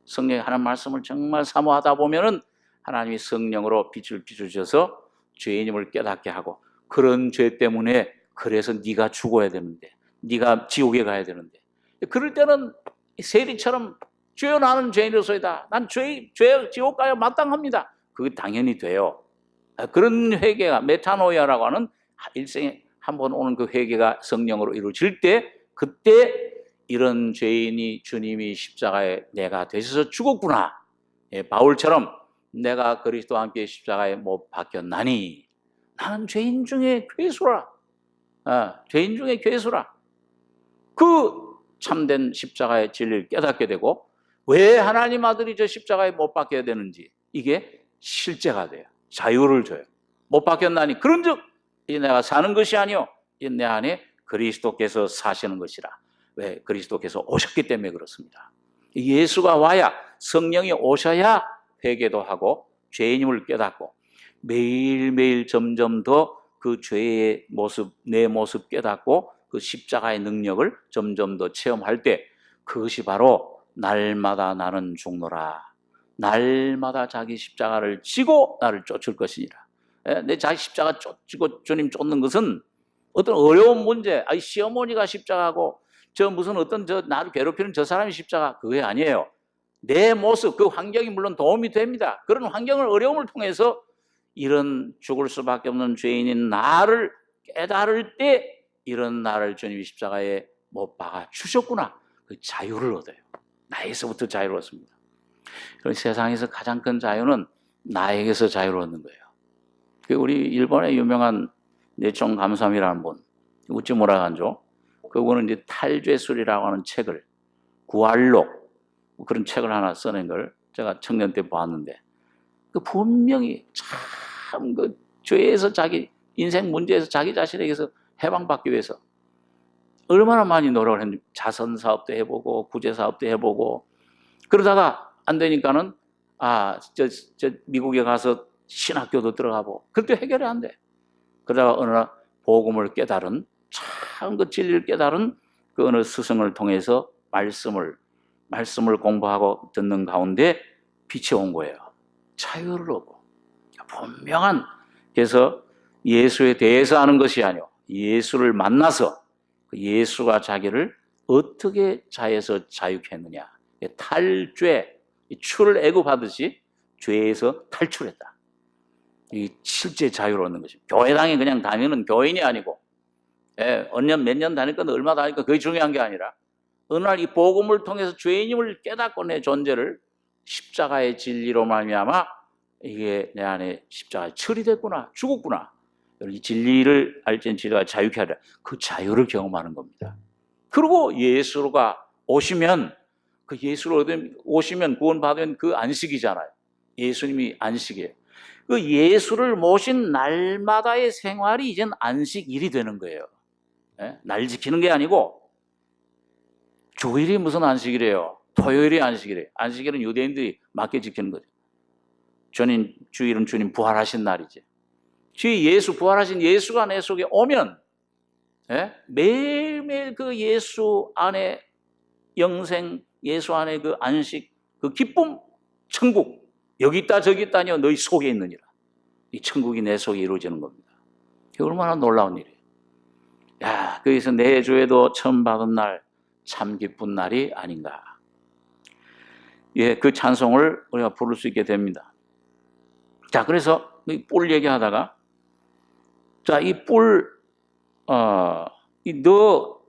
성령이 하는 말씀을 정말 사모하다 보면은 하나님이 성령으로 빛을 비추셔서 죄인임을 깨닫게 하고, 그런 죄 때문에 그래서 네가 죽어야 되는데, 네가 지옥에 가야 되는데, 그럴 때는 세리처럼 주여 나는 죄인으로서이다, 난 지옥 가야 마땅합니다, 그게 당연히 돼요. 그런 회개가 메타노이아라고 하는 일생에 한 번 오는 그 회개가 성령으로 이루어질 때, 그때 이런 죄인이 주님이 십자가에 내가 되셔서 죽었구나, 바울처럼 내가 그리스도와 함께 십자가에 못 박혔나니 나는 죄인 중에 괴수라, 죄인 중에 괴수라, 그 참된 십자가의 진리를 깨닫게 되고, 왜 하나님 아들이 저 십자가에 못 박혀야 되는지 이게 실제가 돼요. 자유를 줘요. 못 박혔나니 그런즉 이제 내가 사는 것이 아니요 이제 내 안에 그리스도께서 사시는 것이라. 왜? 그리스도께서 오셨기 때문에 그렇습니다. 예수가 와야, 성령이 오셔야 회개도 하고 죄인임을 깨닫고, 매일매일 점점 더 그 죄의 모습, 내 모습 깨닫고 그 십자가의 능력을 점점 더 체험할 때, 그것이 바로 날마다 나는 죽노라, 날마다 자기 십자가를 지고 나를 쫓을 것이니라. 내 자기 십자가 지고 주님 쫓는 것은 어떤 어려운 문제, 시어머니가 십자가고 무슨 어떤 나를 괴롭히는 저 사람이 십자가, 그게 아니에요. 내 모습, 그 환경이 물론 도움이 됩니다. 그런 환경을, 어려움을 통해서 이런 죽을 수밖에 없는 죄인인 나를 깨달을 때, 이런 나를 주님이 십자가에 못 박아 주셨구나, 그 자유를 얻어요. 나에게서부터 자유를 얻습니다. 그럼 세상에서 가장 큰 자유는 나에게서 자유를 얻는 거예요. 우리 일본의 유명한 내총 감삼이라는 분, 우찌무라 간조, 그분은 이제 탈죄술이라고 하는 책을, 구활록, 그런 책을 하나 써낸 걸 제가 청년 때 봤는데, 그 분명히 참 그 죄에서, 자기 인생 문제에서 자기 자신에게서 해방받기 위해서 얼마나 많이 노력을 했는지, 자선 사업도 해보고 구제 사업도 해보고, 그러다가 안 되니까는 미국에 가서 신학교도 들어가고, 그것도 해결이 안 돼. 그러다가 어느 날 복음을 깨달은, 참 그 진리를 깨달은 그 어느 스승을 통해서 말씀을 공부하고 듣는 가운데 빛이 온 거예요. 자유를 얻고 분명한. 그래서 예수에 대해서 아는 것이 아니오, 예수를 만나서 예수가 자기를 어떻게 자에서 자유케 했느냐, 탈죄, 출을 애굽하듯이 죄에서 탈출했다. 이 실제 자유를 얻는 것입니다. 교회당에 그냥 다니는 교인이 아니고, 몇 년 다니까 얼마 다니까 그게 중요한 게 아니라, 어느 날 이 복음을 통해서 죄인임을 깨닫고 내 존재를 십자가의 진리로 말미암아 이게 내 안에 십자가에 처리됐구나, 죽었구나, 이 진리를 알지, 진리가 자유케 하라, 그 자유를 경험하는 겁니다. 그리고 예수가 오시면, 그 예수로 오시면 구원받은 그 안식이잖아요. 예수님이 안식이에요. 그 예수를 모신 날마다의 생활이 이젠 안식일이 되는 거예요. 날 지키는 게 아니고, 주일이 무슨 안식이래요? 토요일이 안식이래요. 안식일은 유대인들이 맞게 지키는 거죠. 주일은 주님 부활하신 날이지. 예수, 부활하신 예수가 내 속에 오면, 매일매일 그 예수 안에 영생, 예수 안에 그 안식, 그 기쁨, 천국, 여기 있다 저기 있다니요, 너희 속에 있느니라. 이 천국이 내 속에 이루어지는 겁니다. 그게 얼마나 놀라운 일이에요. 거기서 내 주에도 처음 받은 날 참 기쁜 날이 아닌가. 그 찬송을 우리가 부를 수 있게 됩니다. 자, 그래서 이 뿔 얘기하다가, 이 뿔, 너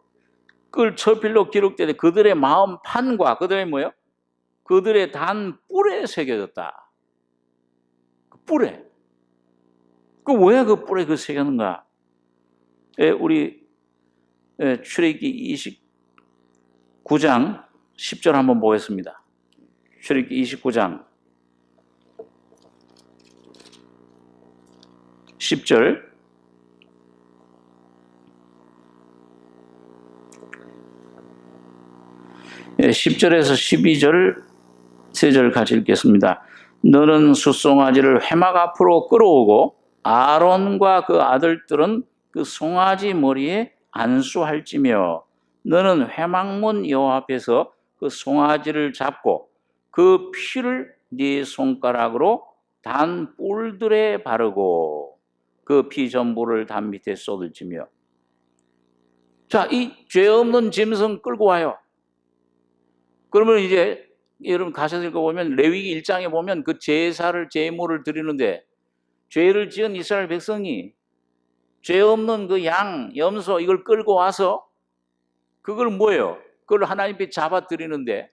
끌 처필로 기록되되 그들의 마음 판과 그들의 뭐예요? 그들의 단 뿔에 새겨졌다. 그 뿔에. 왜 그 뿔에 그 새겼는가? 우리 출애굽기 29장 10절 한번 보겠습니다. 출애굽기 29장 10절. 예, 10절에서 12절 세 절 같이 읽겠습니다. 너는 숫송아지를 회막 앞으로 끌어오고 아론과 그 아들들은 그 송아지 머리에 안수할지며 너는 회막문 여호와 앞에서 그 송아지를 잡고 그 피를 네 손가락으로 단 뿔들에 바르고 그 피 전부를 단 밑에 쏟을지며. 자, 이 죄 없는 짐승 끌고 와요. 그러면 이제 여러분 가셔서 읽어보면 레위기 1장에 보면 그 제물을 드리는데 죄를 지은 이스라엘 백성이 죄 없는 그 양, 염소 이걸 끌고 와서 그걸 뭐예요? 그걸 하나님께 잡아 드리는데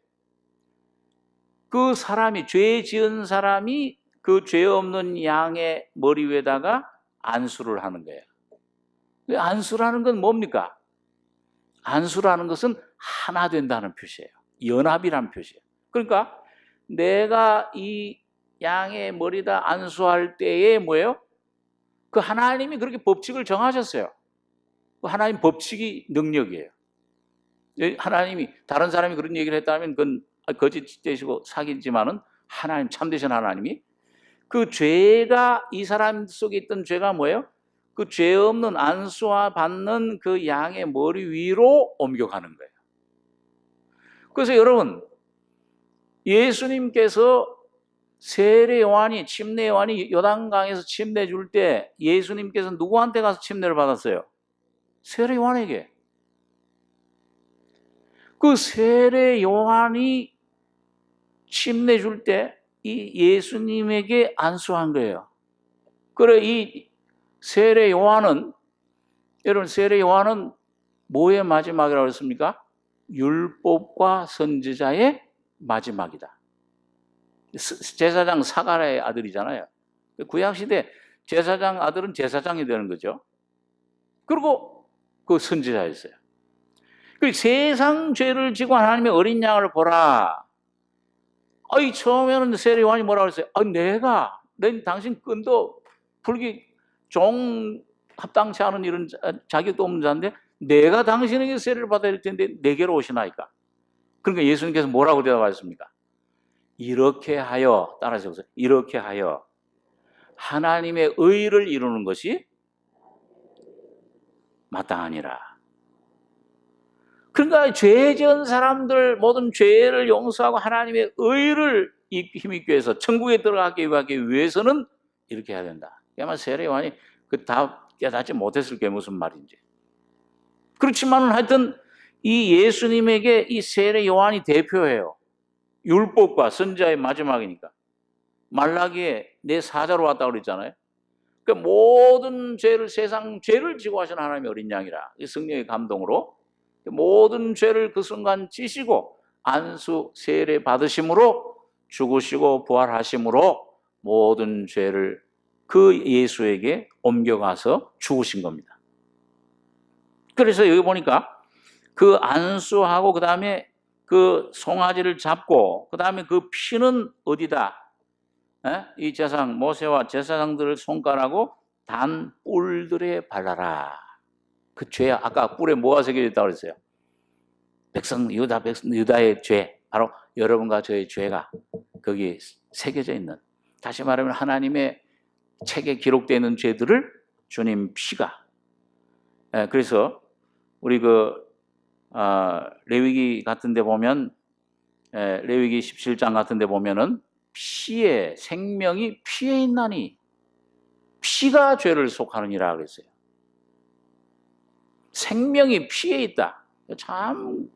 그 사람이, 죄 지은 사람이 그 죄 없는 양의 머리 위에다가 안수를 하는 거예요. 안수라는 건 뭡니까? 안수라는 것은 하나 된다는 표시예요. 연합이라는 표시예요. 그러니까 내가 이 양의 머리다 안수할 때에 뭐예요? 그 하나님이 그렇게 법칙을 정하셨어요. 그 하나님 법칙이 능력이에요. 하나님이, 다른 사람이 그런 얘기를 했다면 그건 거짓되시고 사기지만은 하나님, 참되신 하나님이 그 죄가, 이 사람 속에 있던 죄가 뭐예요? 그 죄 없는 안수와 받는 그 양의 머리 위로 옮겨가는 거예요. 그래서 여러분, 예수님께서 세례 요한이, 침례 요한이 요단강에서 침례 줄 때 예수님께서 누구한테 가서 침례를 받았어요? 세례 요한에게. 그 세례 요한이 침례 줄 때 이 예수님에게 안수한 거예요. 그래, 이 세례 요한은, 여러분, 세례 요한은 뭐의 마지막이라고 했습니까? 율법과 선지자의 마지막이다. 제사장 사가랴의 아들이잖아요. 구약시대 제사장 아들은 제사장이 되는 거죠. 그리고 그 선지자였어요. 그 세상 죄를 지고 하나님의 어린 양을 보라. 처음에는 세례 요한이 뭐라고 했어요? 난 당신 끈도 불기 종 합당치 않은 이런 자격도 없는 자인데 내가 당신에게 세례를 받아야 될 텐데 내게로 오시나이까? 그러니까 예수님께서 뭐라고 대답하셨습니까? 이렇게 하여, 따라서 보세요. 이렇게 하여 하나님의 의를 이루는 것이 마땅하니라. 그러니까 죄 지은 사람들 모든 죄를 용서하고 하나님의 의를 힘입기 위해서 천국에 들어가기 위해서는 이렇게 해야 된다. 아마 세례 요한이 다 깨닫지 못했을 게 무슨 말인지. 그렇지만은 하여튼 이 예수님에게 이 세례 요한이 대표예요. 율법과 선지자의 마지막이니까. 말라기에 내 사자로 왔다고 그랬잖아요. 그러니까 모든 죄를, 세상 죄를 지고 하신 하나님의 어린 양이라. 이 성령의 감동으로 모든 죄를 그 순간 지시고 안수 세례 받으심으로 죽으시고 부활하심으로 모든 죄를 그 예수에게 옮겨가서 죽으신 겁니다. 그래서 여기 보니까 그 안수하고 그 다음에 그 송아지를 잡고 그 다음에 그 피는 어디다? 이 제사장 모세와 제사장들을 손가락으로 단 뿔들에 발라라. 그 죄, 아까 뿔에 뭐가 새겨져 있다고 그랬어요? 유다의 죄, 바로 여러분과 저의 죄가 거기 새겨져 있는, 다시 말하면 하나님의 책에 기록되어 있는 죄들을 주님 피가. 그래서 우리 레위기 같은 데 보면, 레위기 17장 같은 데 보면은 피에, 생명이 피에 있나니 피가 죄를 속하느니라 그랬어요. 생명이 피에 있다. 참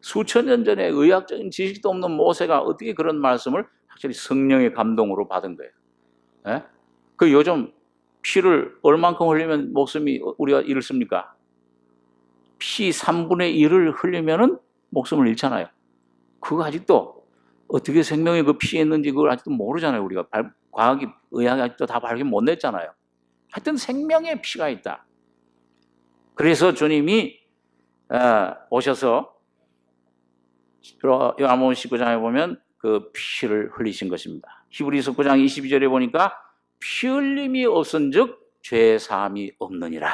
수천 년 전에 의학적인 지식도 없는 모세가 어떻게 그런 말씀을 확실히 성령의 감동으로 받은 거예요. 그 요즘 피를 얼만큼 흘리면 목숨이 우리가 잃습니까? 피 3분의 1을 흘리면은 목숨을 잃잖아요. 그거 아직도 어떻게 생명이 그 피에 있는지 그걸 아직도 모르잖아요. 우리가 과학이, 의학이 아직도 다 발견 못 냈잖아요. 하여튼 생명의 피가 있다. 그래서 주님이 오셔서 요한복음 19장에 보면 그 피를 흘리신 것입니다. 히브리서 9장 22절에 보니까 피 흘림이 없은즉 죄 사함이 없느니라.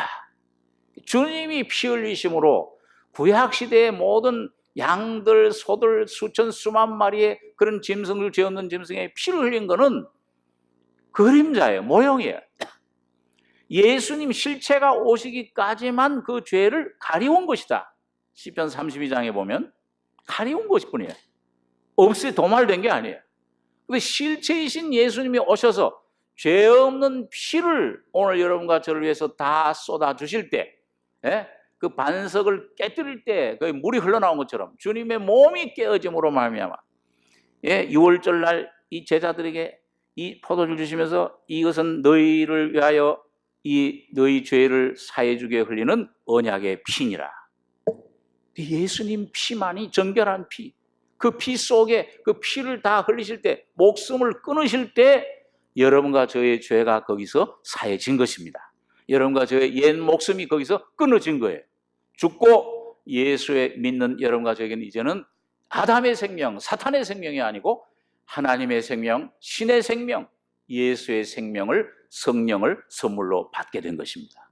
주님이 피 흘리심으로 구약시대의 모든 양들, 소들, 수천, 수만 마리의 그런 짐승을, 죄 없는 짐승의 피를 흘린 거는 그림자예요. 모형이에요. 예수님 실체가 오시기까지만 그 죄를 가리운 것이다. 시편 32장에 보면 가리운 것뿐이에요. 없이 도말된 게 아니에요. 근데 실체이신 예수님이 오셔서 죄 없는 피를 오늘 여러분과 저를 위해서 다 쏟아 주실 때, 그 반석을 깨뜨릴 때 그 물이 흘러나온 것처럼 주님의 몸이 깨어짐으로 말미암아 6월절 날 이 제자들에게 이 포도주를 주시면서 이것은 너희를 위하여 이 너희 죄를 사해 주게 흘리는 언약의 피니라. 예수님 피만이 정결한 피, 그 피 속에 그 피를 다 흘리실 때, 목숨을 끊으실 때 여러분과 저의 죄가 거기서 사해진 것입니다. 여러분과 저의 옛 목숨이 거기서 끊어진 거예요. 죽고 예수에 믿는 여러분과 저에게는 이제는 아담의 생명, 사탄의 생명이 아니고 하나님의 생명, 신의 생명, 예수의 생명을, 성령을 선물로 받게 된 것입니다.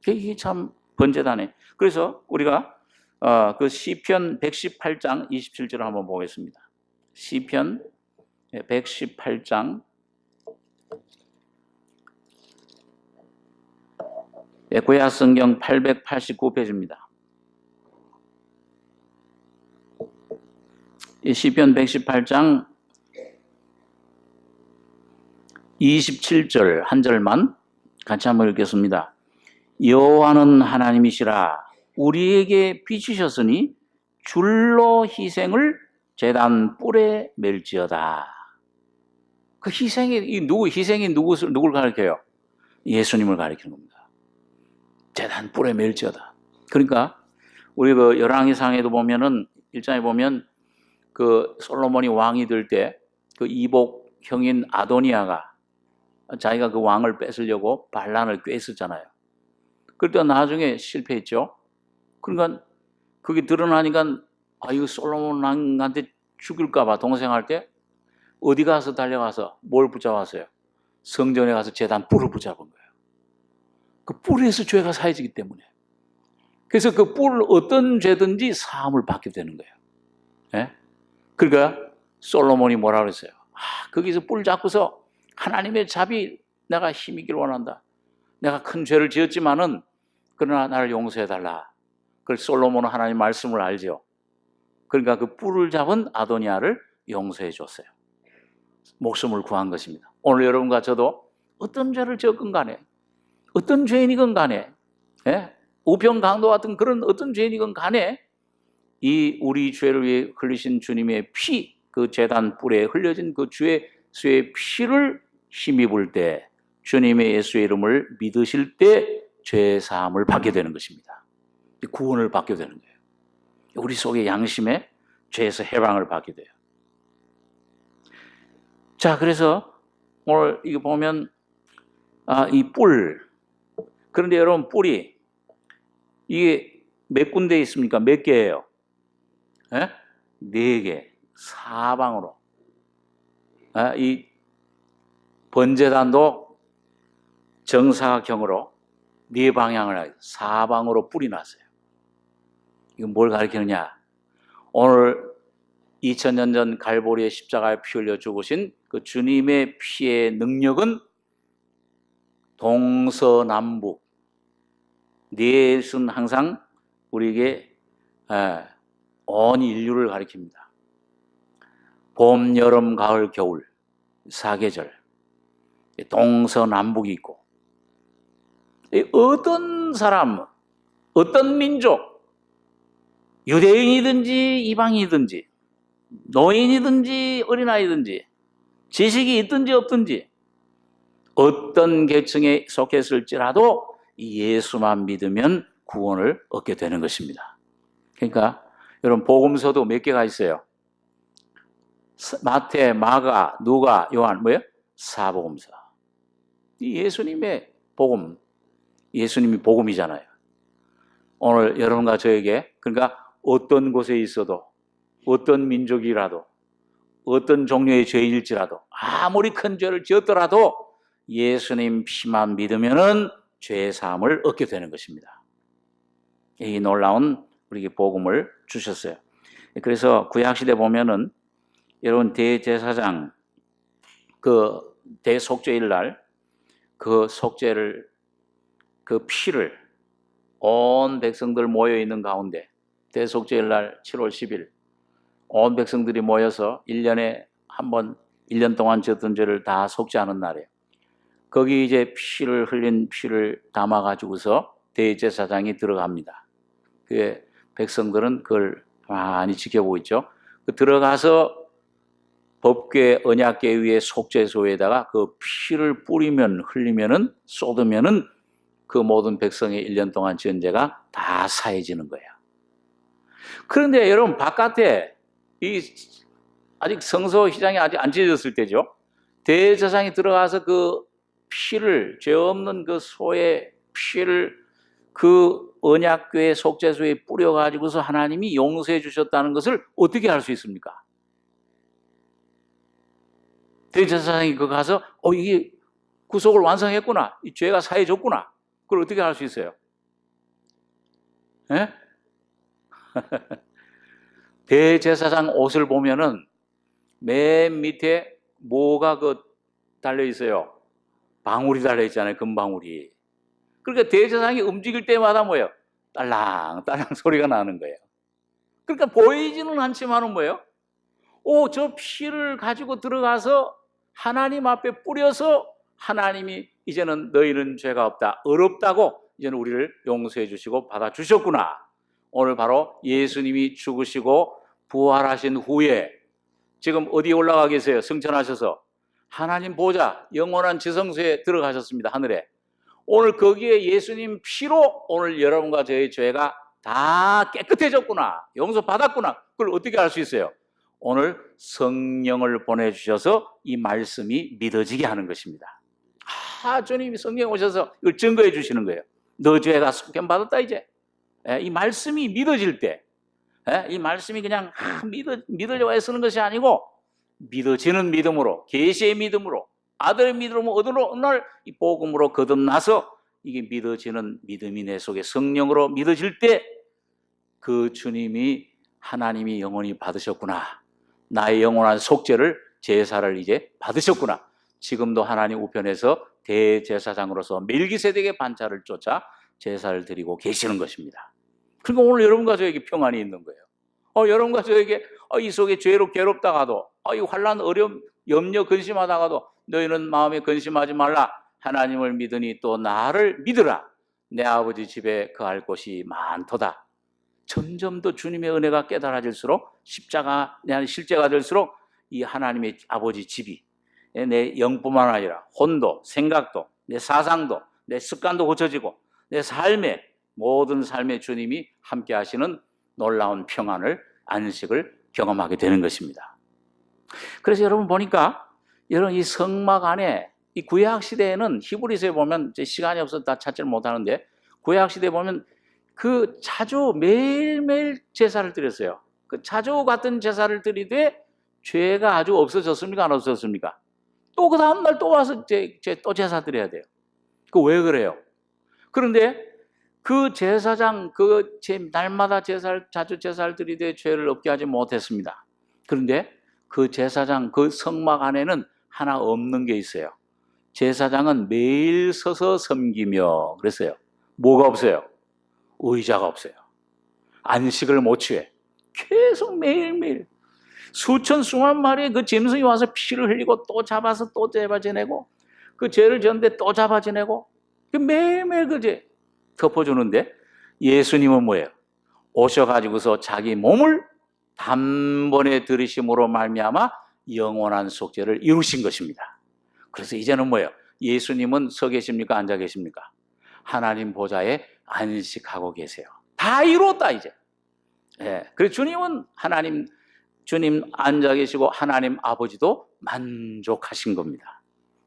이게 참 번제다네. 그래서 우리가 그 시편 118장 27절을 한번 보겠습니다. 시편 118장 구약성경 889페이지입니다. 이 시편 118장 27절 한 절만 같이 한번 읽겠습니다. 여호와는 하나님이시라 우리에게 비추셨으니 줄로 희생을 제단 뿔에 멜지어다. 그 희생이 누굴 가리켜요? 예수님을 가리키는 겁니다. 제단 뿔에 멜지어다. 그러니까 우리 그 열왕기상에도 보면은 1장에 보면 그 솔로몬이 왕이 될 때 그 이복 형인 아도니아가 자기가 그 왕을 뺏으려고 반란을 꾀했었잖아요. 그때 나중에 실패했죠. 그러니까 그게 드러나니까 이거 솔로몬 왕한테 죽일까 봐 동생할 때 어디 가서 달려가서 뭘 붙잡았어요? 성전에 가서 제단 뿔을 붙잡은 거예요. 그 뿔에서 죄가 사해지기 때문에. 그래서 그 뿔 어떤 죄든지 사함을 받게 되는 거예요. 예? 그러니까 솔로몬이 뭐라 그랬어요? 거기서 뿔 잡고서 하나님의 잡이 내가 힘이길 원한다. 내가 큰 죄를 지었지만은 그러나 나를 용서해달라. 그래서 솔로몬은 하나님 말씀을 알죠. 그러니까 그 뿔을 잡은 아도니아를 용서해 줬어요. 목숨을 구한 것입니다. 오늘 여러분과 저도 어떤 죄를 지었건 간에 어떤 죄인이건 간에 우편 강도 같은 그런 어떤 죄인이건 간에 이 우리 죄를 위해 흘리신 주님의 피, 그 제단 뿔에 흘려진 그 주의 피를 힘입을 때 주님의 예수의 이름을 믿으실 때 죄 사함을 받게 되는 것입니다. 구원을 받게 되는 거예요. 우리 속의 양심에 죄에서 해방을 받게 돼요. 자, 그래서 오늘 이거 보면 이 뿔, 그런데 여러분 뿔이 이게 몇 군데 있습니까? 몇 개예요? 4개, 사방으로. 이 번제단도 정사각형으로 4방향을 사방으로 뿔이 났어요. 이건 뭘 가리키느냐? 오늘 2000년 전 갈보리의 십자가에 피 흘려 죽으신 그 주님의 피의 능력은 동서남북 넷은 항상 우리에게 온 인류를 가리킵니다. 봄, 여름, 가을, 겨울 4계절 동서남북이 있고 어떤 사람, 어떤 민족, 유대인이든지 이방인이든지 노인이든지 어린아이든지 지식이 있든지 없든지 어떤 계층에 속했을지라도 예수만 믿으면 구원을 얻게 되는 것입니다. 그러니까 여러분 복음서도 몇 개가 있어요? 마태, 마가, 누가, 요한 뭐예요? 4복음서. 예수님의 복음, 예수님이 복음이잖아요. 오늘 여러분과 저에게 그러니까 어떤 곳에 있어도 어떤 민족이라도 어떤 종류의 죄일지라도 아무리 큰 죄를 지었더라도 예수님 피만 믿으면은 죄 사함을 얻게 되는 것입니다. 이 놀라운 우리에게 복음을 주셨어요. 그래서 구약시대 보면은 여러분 대제사장 그 대속죄일 날 그 속죄를 그 피를 온 백성들 모여 있는 가운데 대속죄일 날 7월 10일 온 백성들이 모여서 1년에 한 번 1년 동안 지었던 죄를 다 속죄하는 날이에요. 거기 이제 피를 흘린 피를 담아 가지고서 대제사장이 들어갑니다. 그 백성들은 그걸 많이 지켜보고 있죠. 그 들어가서 법궤 언약궤 위에 속죄소에다가 그 피를 뿌리면 흘리면은 쏟으면은 그 모든 백성의 1년 동안 지은 죄가 다 사해지는 거예요. 그런데 여러분 바깥에 이 아직 성소 휘장이 아직 안 지어졌을 때죠. 대제사장이 들어가서 그 피를 죄 없는 그 소의 피를 그 언약궤 속죄소에 뿌려가지고서 하나님이 용서해 주셨다는 것을 어떻게 알 수 있습니까? 대제사장이 그 가서 이게 구속을 완성했구나, 이 죄가 사해졌구나, 그걸 어떻게 알 수 있어요? 예? 대제사장 옷을 보면은 맨 밑에 뭐가 달려 있어요? 방울이 달려 있잖아요. 금방울이. 그러니까 대제사장이 움직일 때마다 뭐예요? 딸랑딸랑 소리가 나는 거예요. 그러니까 보이지는 않지만은 뭐예요? 저 피를 가지고 들어가서 하나님 앞에 뿌려서 하나님이 이제는 너희는 죄가 없다, 어렵다고 이제는 우리를 용서해 주시고 받아주셨구나. 오늘 바로 예수님이 죽으시고 부활하신 후에 지금 어디에 올라가 계세요? 승천하셔서 하나님 보좌 영원한 지성소에 들어가셨습니다. 하늘에. 오늘 거기에 예수님 피로 오늘 여러분과 저의 죄가 다 깨끗해졌구나, 용서받았구나. 그걸 어떻게 알 수 있어요? 오늘 성령을 보내주셔서 이 말씀이 믿어지게 하는 것입니다. 주님이 성령 오셔서 이걸 증거해 주시는 거예요. 너 죄가 속편받았다 이제. 이 말씀이 믿어질 때, 이 말씀이 그냥 믿으려고 애쓰는 것이 아니고 믿어지는 믿음으로, 계시의 믿음으로, 아들의 믿음으로 어느 날 이 복음으로 거듭나서 이게 믿어지는 믿음이 내 속에 성령으로 믿어질 때 그 주님이 하나님이 영원히 받으셨구나, 나의 영원한 속죄를 제사를 이제 받으셨구나, 지금도 하나님 우편에서 대제사장으로서 멜기세덱의 반차를 쫓아 제사를 드리고 계시는 것입니다. 그러니까 오늘 여러분과 저에게 평안이 있는 거예요. 여러분과 저에게 이 속에 죄로 괴롭다가도, 이 환난, 어려움, 염려, 근심하다가도 너희는 마음에 근심하지 말라. 하나님을 믿으니 또 나를 믿으라. 내 아버지 집에 거할 곳이 많도다. 점점 더 주님의 은혜가 깨달아질수록, 십자가 내 안에 실제가 될수록 이 하나님의 아버지 집이 내 영뿐만 아니라 혼도, 생각도, 내 사상도, 내 습관도 고쳐지고 내 삶에, 모든 삶에 주님이 함께 하시는 놀라운 평안을, 안식을 경험하게 되는 것입니다. 그래서 여러분 보니까 여러분 이 성막 안에 이 구약 시대에는 히브리서에 보면 시간이 없어서 다 찾지를 못하는데 구약 시대에 보면 그 자주 매일매일 제사를 드렸어요. 그 자주 같은 제사를 드리되 죄가 아주 없어졌습니까? 안 없어졌습니까? 또 그 다음날 또 와서 또 제사 드려야 돼요. 그 왜 그래요? 그런데 그 제사장 날마다 자주 제사를 드리되 죄를 없게 하지 못했습니다. 그런데 그 제사장 그 성막 안에는 하나 없는 게 있어요. 제사장은 매일 서서 섬기며 그랬어요. 뭐가 없어요? 의자가 없어요. 안식을 못 취해. 계속 매일매일 수천 수만 마리의 그 짐승이 와서 피를 흘리고 또 잡아서 또 잡아지내고 그 죄를 졌는데 또 잡아지내고 매일매일 그 죄 덮어주는데 예수님은 뭐예요? 오셔가지고서 자기 몸을 단번에 들이심으로 말미암아 영원한 속죄를 이루신 것입니다. 그래서 이제는 뭐예요? 예수님은 서 계십니까? 앉아 계십니까? 하나님 보좌에 안식하고 계세요. 다 이루었다 이제. 그래서 주님은 주님 앉아 계시고 하나님 아버지도 만족하신 겁니다.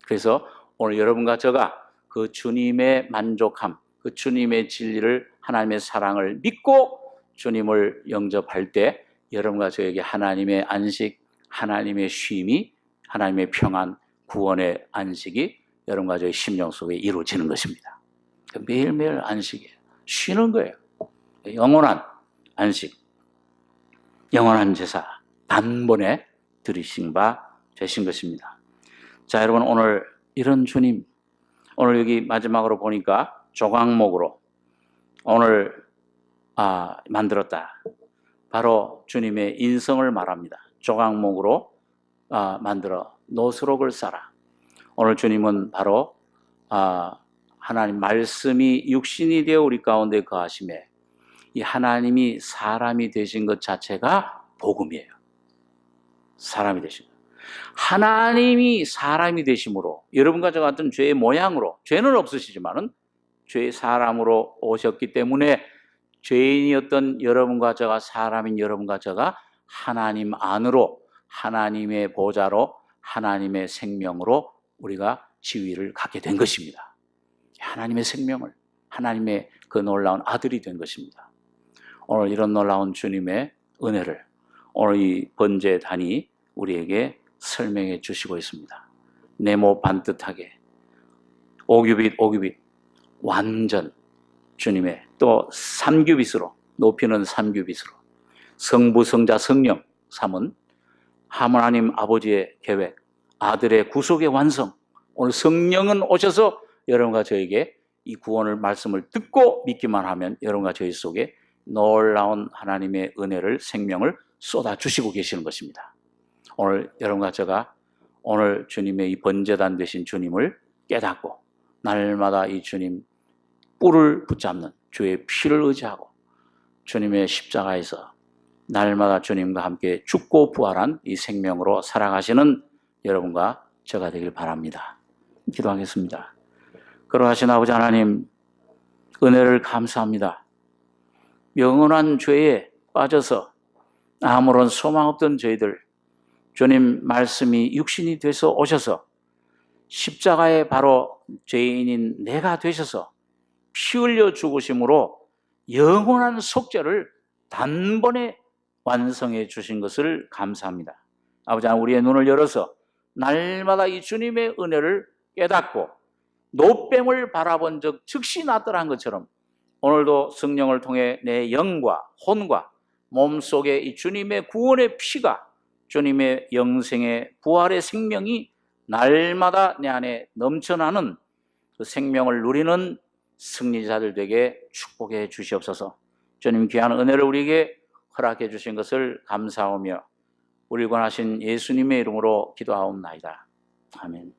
그래서 오늘 여러분과 저가 그 주님의 만족함, 그 주님의 진리를, 하나님의 사랑을 믿고 주님을 영접할 때 여러분과 저에게 하나님의 안식, 하나님의 쉼이, 하나님의 평안, 구원의 안식이 여러분과 저의 심령 속에 이루어지는 것입니다. 매일매일 안식이에요. 쉬는 거예요. 영원한 안식, 영원한 제사 단번에 들이신 바 되신 것입니다. 자, 여러분 오늘 이런 주님, 오늘 여기 마지막으로 보니까 조각목으로 오늘 만들었다. 바로 주님의 인성을 말합니다. 조각목으로 만들어 노수록을 쌓아. 오늘 주님은 바로 하나님 말씀이 육신이 되어 우리 가운데 거하심에 이 하나님이 사람이 되신 것 자체가 복음이에요. 사람이 되신 것. 하나님이 사람이 되심으로 여러분과 저 같은 죄의 모양으로, 죄는 없으시지만은 죄의 사람으로 오셨기 때문에 죄인이었던 여러분과 저가, 사람인 여러분과 저가 하나님 안으로, 하나님의 보좌로, 하나님의 생명으로 우리가 지위를 갖게 된 것입니다. 하나님의 생명을, 하나님의 그 놀라운 아들이 된 것입니다. 오늘 이런 놀라운 주님의 은혜를 오늘 이 번제단이 우리에게 설명해 주시고 있습니다. 네모 반듯하게, 오규빗 완전 주님의, 또 3규빗으로, 높이는 3규빗으로 성부, 성자, 성령 3은 하나님 아버지의 계획, 아들의 구속의 완성. 오늘 성령은 오셔서 여러분과 저에게 이 구원을 말씀을 듣고 믿기만 하면 여러분과 저희 속에 놀라운 하나님의 은혜를, 생명을 쏟아주시고 계시는 것입니다. 오늘 여러분과 제가 오늘 주님의 이 번제단 되신 주님을 깨닫고 날마다 이 주님 뿔을 붙잡는 주의 피를 의지하고 주님의 십자가에서 날마다 주님과 함께 죽고 부활한 이 생명으로 살아가시는 여러분과 제가 되길 바랍니다. 기도하겠습니다. 그러하신 아버지 하나님, 은혜를 감사합니다. 영원한 죄에 빠져서 아무런 소망 없던 저희들, 주님 말씀이 육신이 돼서 오셔서 십자가에 바로 죄인인 내가 되셔서 피 흘려 죽으심으로 영원한 속죄를 단번에 완성해 주신 것을 감사합니다. 아버지 하나님, 우리의 눈을 열어서 날마다 이 주님의 은혜를 깨닫고 노뱀을 바라본 적 즉시 나더란 것처럼 오늘도 성령을 통해 내 영과 혼과 몸속에 이 주님의 구원의 피가, 주님의 영생의 부활의 생명이 날마다 내 안에 넘쳐나는 그 생명을 누리는 승리자들 되게 축복해 주시옵소서. 주님 귀한 은혜를 우리에게 허락해 주신 것을 감사하며 우리 권하신 예수님의 이름으로 기도하옵나이다. 아멘.